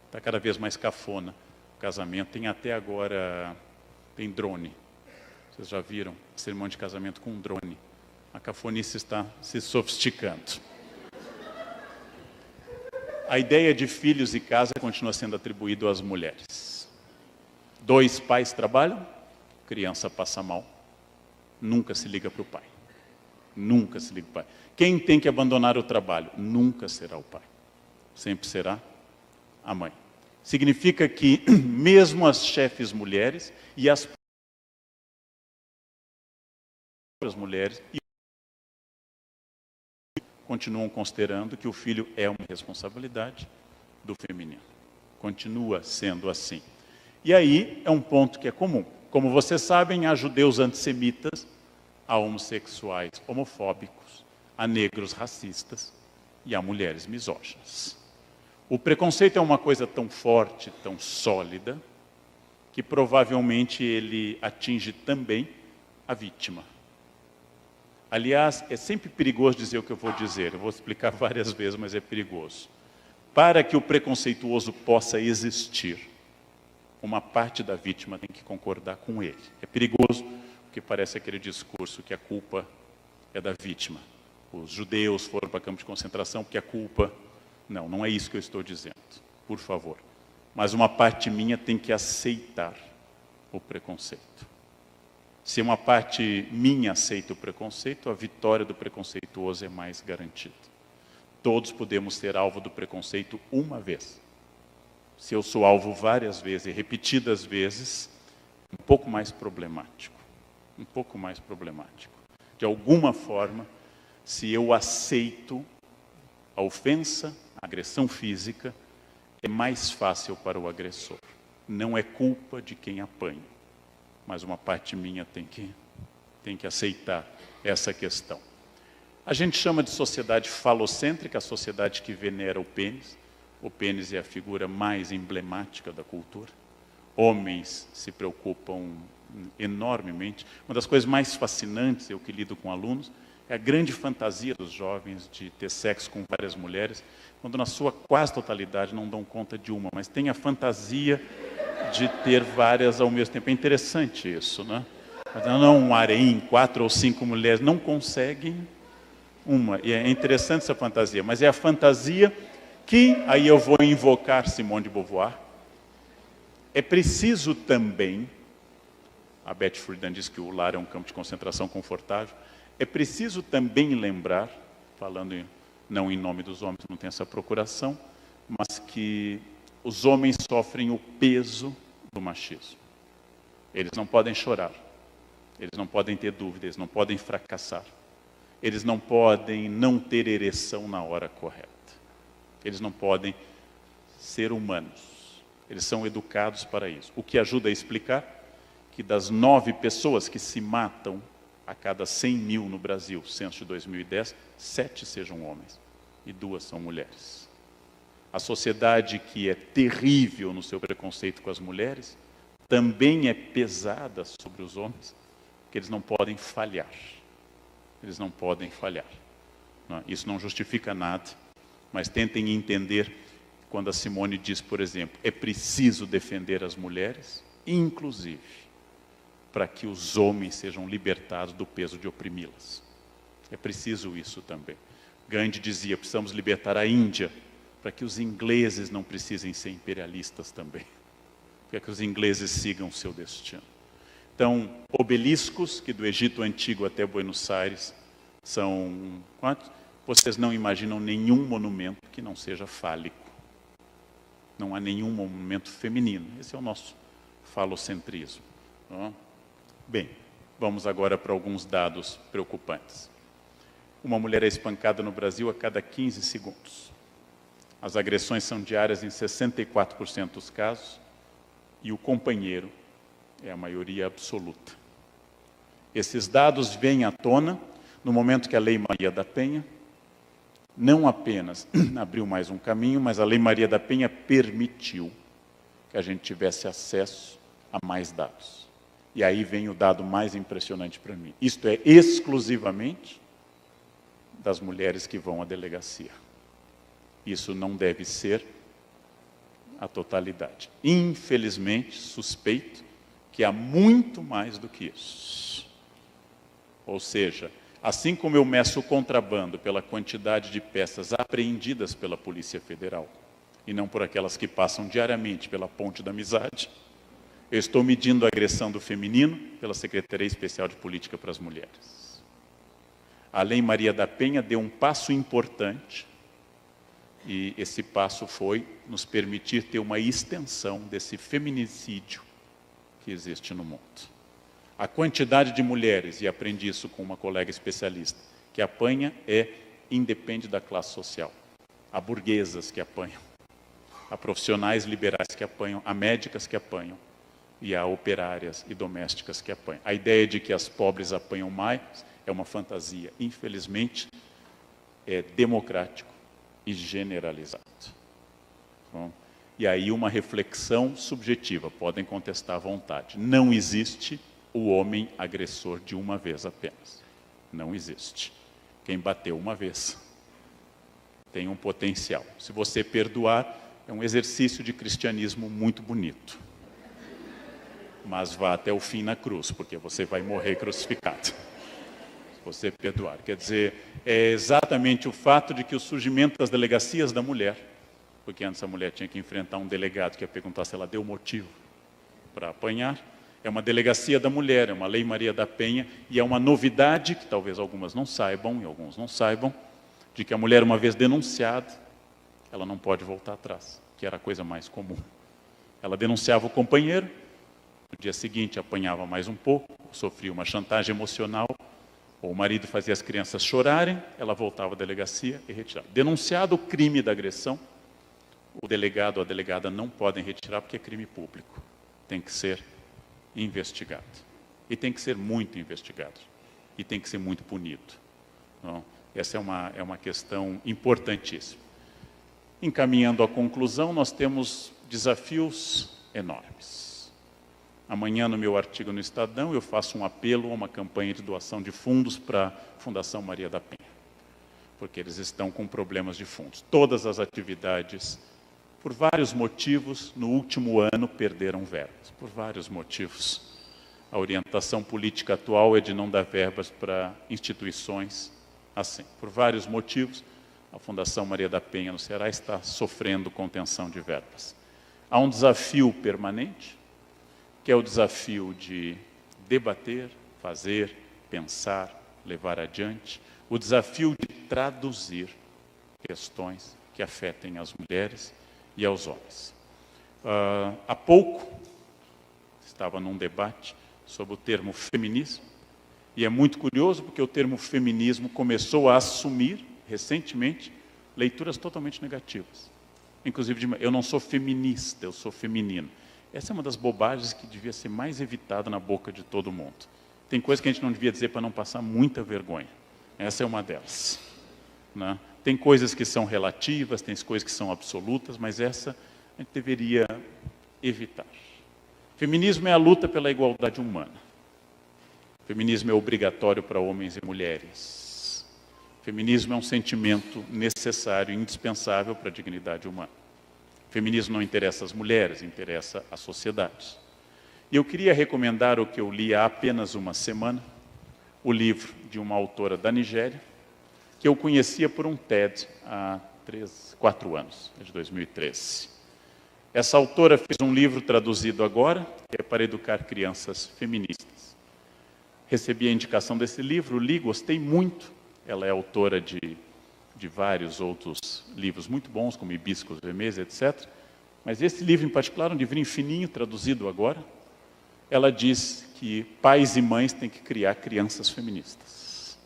Está cada vez mais cafona o casamento. Tem até agora... Tem drone. Vocês já viram? Cerimônia de casamento com um drone. A cafonice está se sofisticando. A ideia de filhos e casa continua sendo atribuída às mulheres. 2 pais trabalham, criança passa mal. Nunca se liga para o pai. Nunca se liga para o pai. Quem tem que abandonar o trabalho? Nunca será o pai. Sempre será a mãe. Significa que mesmo as chefes mulheres e as próprias mulheres continuam considerando que o filho é uma responsabilidade do feminino. Continua sendo assim. E aí é um ponto que é comum. Como vocês sabem, há judeus antissemitas, há homossexuais homofóbicos, há negros racistas e há mulheres misóginas. O preconceito é uma coisa tão forte, tão sólida, que provavelmente ele atinge também a vítima. Aliás, é sempre perigoso dizer o que eu vou dizer. Eu vou explicar várias vezes, mas é perigoso. Para que o preconceituoso possa existir, uma parte da vítima tem que concordar com ele. É perigoso, porque parece aquele discurso que a culpa é da vítima. Os judeus foram para campo de concentração porque a culpa... Não, não é isso que eu estou dizendo, por favor. Mas uma parte minha tem que aceitar o preconceito. Se uma parte minha aceita o preconceito, a vitória do preconceituoso é mais garantida. Todos podemos ser alvo do preconceito uma vez. Se eu sou alvo várias vezes e repetidas vezes, um pouco mais problemático. Um pouco mais problemático. De alguma forma, se eu aceito a ofensa, a agressão física, é mais fácil para o agressor. Não é culpa de quem apanha, mas uma parte minha tem que aceitar essa questão. A gente chama de sociedade falocêntrica, a sociedade que venera o pênis. O pênis é a figura mais emblemática da cultura. Homens se preocupam enormemente. Uma das coisas mais fascinantes, eu que lido com alunos, é a grande fantasia dos jovens de ter sexo com várias mulheres, quando na sua quase totalidade não dão conta de uma, mas tem a fantasia de ter várias ao mesmo tempo. É interessante isso, né? Não um harém, 4 ou 5 mulheres, não conseguem uma. E é interessante essa fantasia, mas é a fantasia que, aí eu vou invocar Simone de Beauvoir, é preciso também, a Betty Friedan diz que o lar é um campo de concentração confortável, é preciso também lembrar, falando não em nome dos homens, não tem essa procuração, mas que os homens sofrem o peso do machismo. Eles não podem chorar, eles não podem ter dúvidas, eles não podem fracassar, eles não podem não ter ereção na hora correta, eles não podem ser humanos, eles são educados para isso. O que ajuda a explicar que das 9 pessoas que se matam a cada 100 mil no Brasil, censo de 2010, 7 sejam homens e 2 são mulheres. A sociedade que é terrível no seu preconceito com as mulheres, também é pesada sobre os homens, que eles não podem falhar. Eles não podem falhar. Isso não justifica nada, mas tentem entender quando a Simone diz, por exemplo, é preciso defender as mulheres, inclusive para que os homens sejam libertados do peso de oprimi-las. É preciso isso também. Gandhi dizia, precisamos libertar a Índia, para que os ingleses não precisem ser imperialistas também. Para que os ingleses sigam seu destino. Então, obeliscos, que do Egito Antigo até Buenos Aires, são quantos? Vocês não imaginam nenhum monumento que não seja fálico. Não há nenhum monumento feminino. Esse é o nosso falocentrismo. Bem, vamos agora para alguns dados preocupantes. Uma mulher é espancada no Brasil a cada 15 segundos. As agressões são diárias em 64% dos casos e o companheiro é a maioria absoluta. Esses dados vêm à tona no momento que a Lei Maria da Penha não apenas abriu mais um caminho, mas a Lei Maria da Penha permitiu que a gente tivesse acesso a mais dados. E aí vem o dado mais impressionante para mim. Isto é exclusivamente das mulheres que vão à delegacia. Isso não deve ser a totalidade. Infelizmente, suspeito que há muito mais do que isso. Ou seja, assim como eu meço o contrabando pela quantidade de peças apreendidas pela Polícia Federal, e não por aquelas que passam diariamente pela Ponte da Amizade, eu estou medindo a agressão do feminino pela Secretaria Especial de Política para as Mulheres. A Lei Maria da Penha deu um passo importante, e esse passo foi nos permitir ter uma extensão desse feminicídio que existe no mundo. A quantidade de mulheres, e aprendi isso com uma colega especialista, que apanha independe da classe social. Há burguesas que apanham, há profissionais liberais que apanham, há médicas que apanham, e há operárias e domésticas que apanham. A ideia de que as pobres apanham mais é uma fantasia. Infelizmente, é democrático e generalizado. Bom, e aí uma reflexão subjetiva, podem contestar à vontade. Não existe o homem agressor de uma vez apenas. Não existe. Quem bateu uma vez tem um potencial. Se você perdoar, é um exercício de cristianismo muito bonito. Mas vá até o fim na cruz, porque você vai morrer crucificado. Se você perdoar. Quer dizer, é exatamente o fato de que o surgimento das delegacias da mulher, porque antes a mulher tinha que enfrentar um delegado que ia perguntar se ela deu motivo para apanhar, é uma delegacia da mulher, é uma Lei Maria da Penha, e é uma novidade, que talvez algumas não saibam, e alguns não saibam, de que a mulher, uma vez denunciada, ela não pode voltar atrás, que era a coisa mais comum. Ela denunciava o companheiro, no dia seguinte apanhava mais um pouco, sofria uma chantagem emocional, ou o marido fazia as crianças chorarem, ela voltava à delegacia e retirava. Denunciado o crime da agressão, o delegado ou a delegada não podem retirar porque é crime público. Tem que ser investigado. E tem que ser muito investigado. E tem que ser muito punido. Então, essa é uma questão importantíssima. Encaminhando à conclusão, nós temos desafios enormes. Amanhã, no meu artigo no Estadão, eu faço um apelo a uma campanha de doação de fundos para a Fundação Maria da Penha. Porque eles estão com problemas de fundos. Todas as atividades, por vários motivos, no último ano perderam verbas. Por vários motivos. A orientação política atual é de não dar verbas para instituições assim. Por vários motivos, a Fundação Maria da Penha no Ceará está sofrendo contenção de verbas. Há um desafio permanente, que é o desafio de debater, fazer, pensar, levar adiante, o desafio de traduzir questões que afetem as mulheres e aos homens. Há pouco, estava num debate sobre o termo feminismo, e é muito curioso porque o termo feminismo começou a assumir, recentemente, leituras totalmente negativas. Inclusive, eu não sou feminista, eu sou feminino. Essa é uma das bobagens que devia ser mais evitada na boca de todo mundo. Tem coisa que a gente não devia dizer para não passar muita vergonha. Essa é uma delas. Né? Tem coisas que são relativas, tem coisas que são absolutas, mas essa a gente deveria evitar. Feminismo é a luta pela igualdade humana. Feminismo é obrigatório para homens e mulheres. Feminismo é um sentimento necessário e indispensável para a dignidade humana. Feminismo não interessa às mulheres, interessa à sociedade. E eu queria recomendar o que eu li há apenas uma semana, o livro de uma autora da Nigéria, que eu conhecia por um TED há 4 anos, de 2013. Essa autora fez um livro traduzido agora, que é para educar crianças feministas. Recebi a indicação desse livro, li, gostei muito. Ela é autora de vários outros livros muito bons, como Hibiscos Vermelhos, etc. Mas esse livro em particular, um livrinho fininho, traduzido agora, ela diz que pais e mães têm que criar crianças feministas.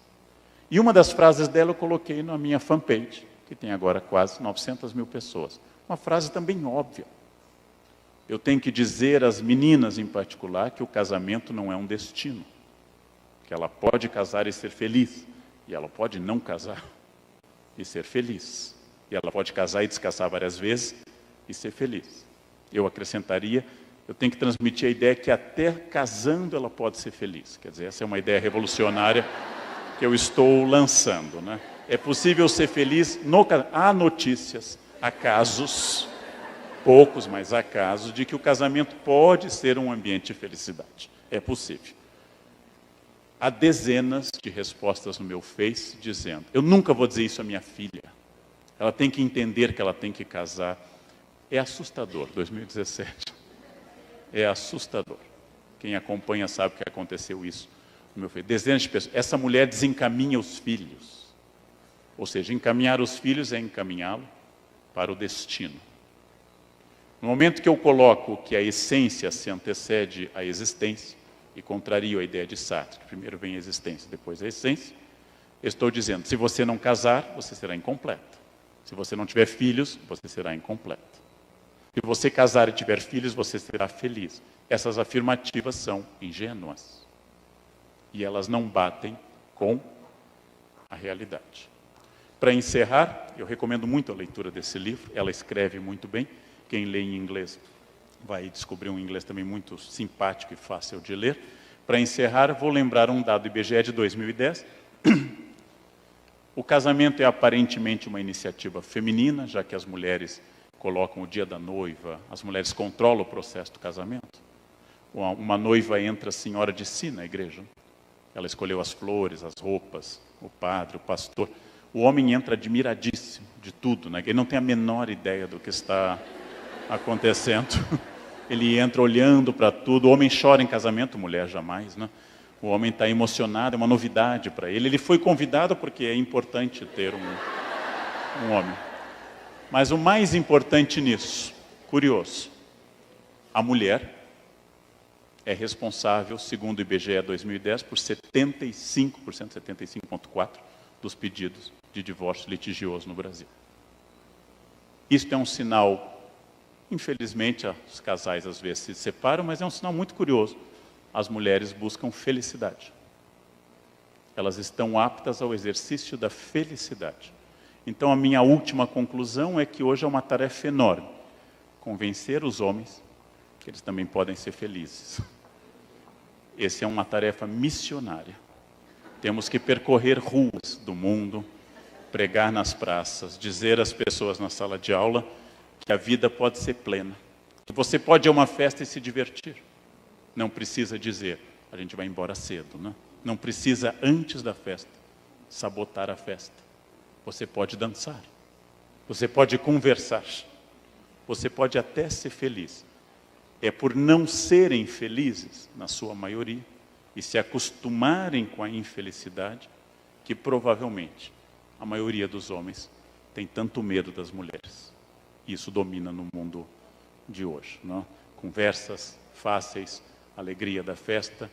E uma das frases dela eu coloquei na minha fanpage, que tem agora quase 900 mil pessoas. Uma frase também óbvia. Eu tenho que dizer às meninas em particular que o casamento não é um destino. Que ela pode casar e ser feliz, e ela pode não casar e ser feliz. E ela pode casar e descasar várias vezes e ser feliz. Eu acrescentaria, eu tenho que transmitir a ideia que até casando ela pode ser feliz. Quer dizer, essa é uma ideia revolucionária que eu estou lançando, né? É possível ser feliz no casamento. Há notícias, há casos, poucos, mas há casos, de que o casamento pode ser um ambiente de felicidade. É possível. Há dezenas de respostas no meu Face dizendo, eu nunca vou dizer isso à minha filha. Ela tem que entender que ela tem que casar. É assustador, 2017. É assustador. Quem acompanha sabe que aconteceu isso no meu Face. Dezenas de pessoas. Essa mulher desencaminha os filhos. Ou seja, encaminhar os filhos é encaminhá-lo para o destino. No momento que eu coloco que a essência se antecede à existência, e contrario a ideia de Sartre, que primeiro vem a existência, depois a essência, eu estou dizendo, se você não casar, você será incompleto. Se você não tiver filhos, você será incompleto. Se você casar e tiver filhos, você será feliz. Essas afirmativas são ingênuas. E elas não batem com a realidade. Para encerrar, eu recomendo muito a leitura desse livro, ela escreve muito bem, quem lê em inglês vai descobrir um inglês também muito simpático e fácil de ler. Para encerrar, vou lembrar um dado IBGE de 2010. O casamento é aparentemente uma iniciativa feminina, já que as mulheres colocam o dia da noiva, as mulheres controlam o processo do casamento. Uma noiva entra senhora de si na igreja. Ela escolheu as flores, as roupas, o padre, o pastor. O homem entra admiradíssimo de tudo, né? Ele não tem a menor ideia do que está acontecendo. Ele entra olhando para tudo. O homem chora em casamento, mulher jamais, né? O homem está emocionado, é uma novidade para ele. Ele foi convidado porque é importante ter um homem. Mas o mais importante nisso, curioso, a mulher é responsável, segundo o IBGE 2010, por 75%, 75,4% dos pedidos de divórcio litigioso no Brasil. Isto é um sinal. Infelizmente, os casais às vezes se separam, mas é um sinal muito curioso. As mulheres buscam felicidade. Elas estão aptas ao exercício da felicidade. Então, a minha última conclusão é que hoje é uma tarefa enorme. Convencer os homens que eles também podem ser felizes. Essa é uma tarefa missionária. Temos que percorrer ruas do mundo, pregar nas praças, dizer às pessoas na sala de aula que a vida pode ser plena. Que você pode ir a uma festa e se divertir. Não precisa dizer, a gente vai embora cedo, né? Não precisa, antes da festa, sabotar a festa. Você pode dançar. Você pode conversar. Você pode até ser feliz. É por não serem felizes, na sua maioria, e se acostumarem com a infelicidade, que provavelmente a maioria dos homens tem tanto medo das mulheres. Isso domina no mundo de hoje, não? Conversas fáceis, alegria da festa,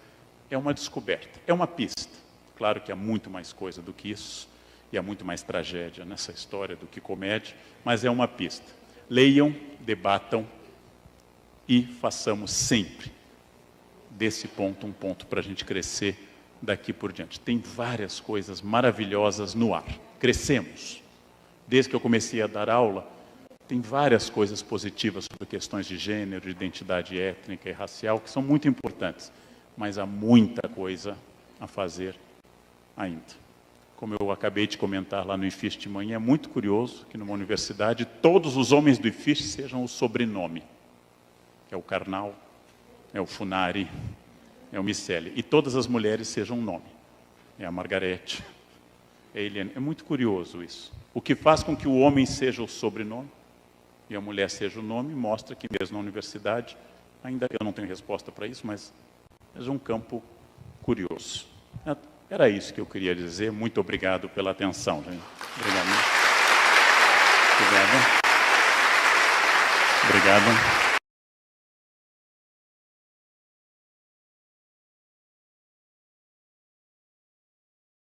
é uma descoberta, é uma pista. Claro que há muito mais coisa do que isso, e há muito mais tragédia nessa história do que comédia, mas é uma pista. Leiam, debatam e façamos sempre desse ponto um ponto para a gente crescer daqui por diante. Tem várias coisas maravilhosas no ar. Crescemos. Desde que eu comecei a dar aula, Tem várias coisas positivas sobre questões de gênero, de identidade étnica e racial, que são muito importantes, mas há muita coisa a fazer ainda. Como eu acabei de comentar lá no IFISH de manhã, é muito curioso que numa universidade todos os homens do IFISH sejam o sobrenome. É o Karnal, é o Funari, é o Miceli. E todas as mulheres sejam um nome. É a Margarete, é a Eliane. É muito curioso isso. O que faz com que o homem seja o sobrenome e a mulher seja o nome, mostra que mesmo na universidade, ainda eu não tenho resposta para isso, mas é um campo curioso. Era isso que eu queria dizer. Muito obrigado pela atenção, gente. Obrigado. Obrigado. Obrigado.